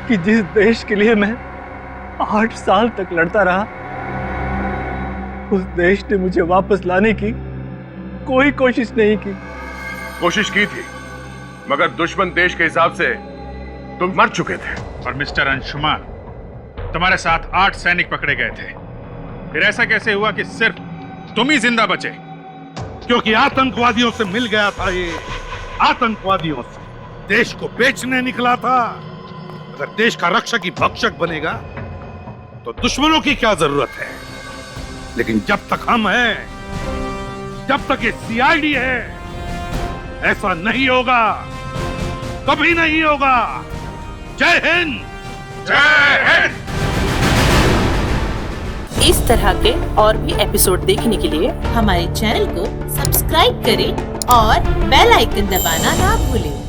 कि जिस देश के लिए मैं 8 साल तक लड़ता रहा, उस देश ने मुझे वापस लाने की कोई कोशिश नहीं की। कोशिश की थी, मगर दुश्मन देश के हिसाब से तुम मर चुके थे। और मिस्टर अंशुमान, तुम्हारे साथ 8 सैनिक पकड़े गए थे, फिर ऐसा कैसे हुआ कि सिर्फ तुम ही जिंदा बचे? क्योंकि आतंकवादियों से मिल गया था। ये आतंकवादियों से देश को बेचने निकला था। अगर देश का रक्षक ही भक्षक बनेगा तो दुश्मनों की क्या जरूरत है। लेकिन जब तक हम हैं, जब तक ये सीआईडी है, ऐसा नहीं होगा, कभी नहीं होगा। जय हिंद, जय हिंद। इस तरह के और भी एपिसोड देखने के लिए हमारे चैनल को सब्सक्राइब करें और बेल आइकन दबाना ना भूलें।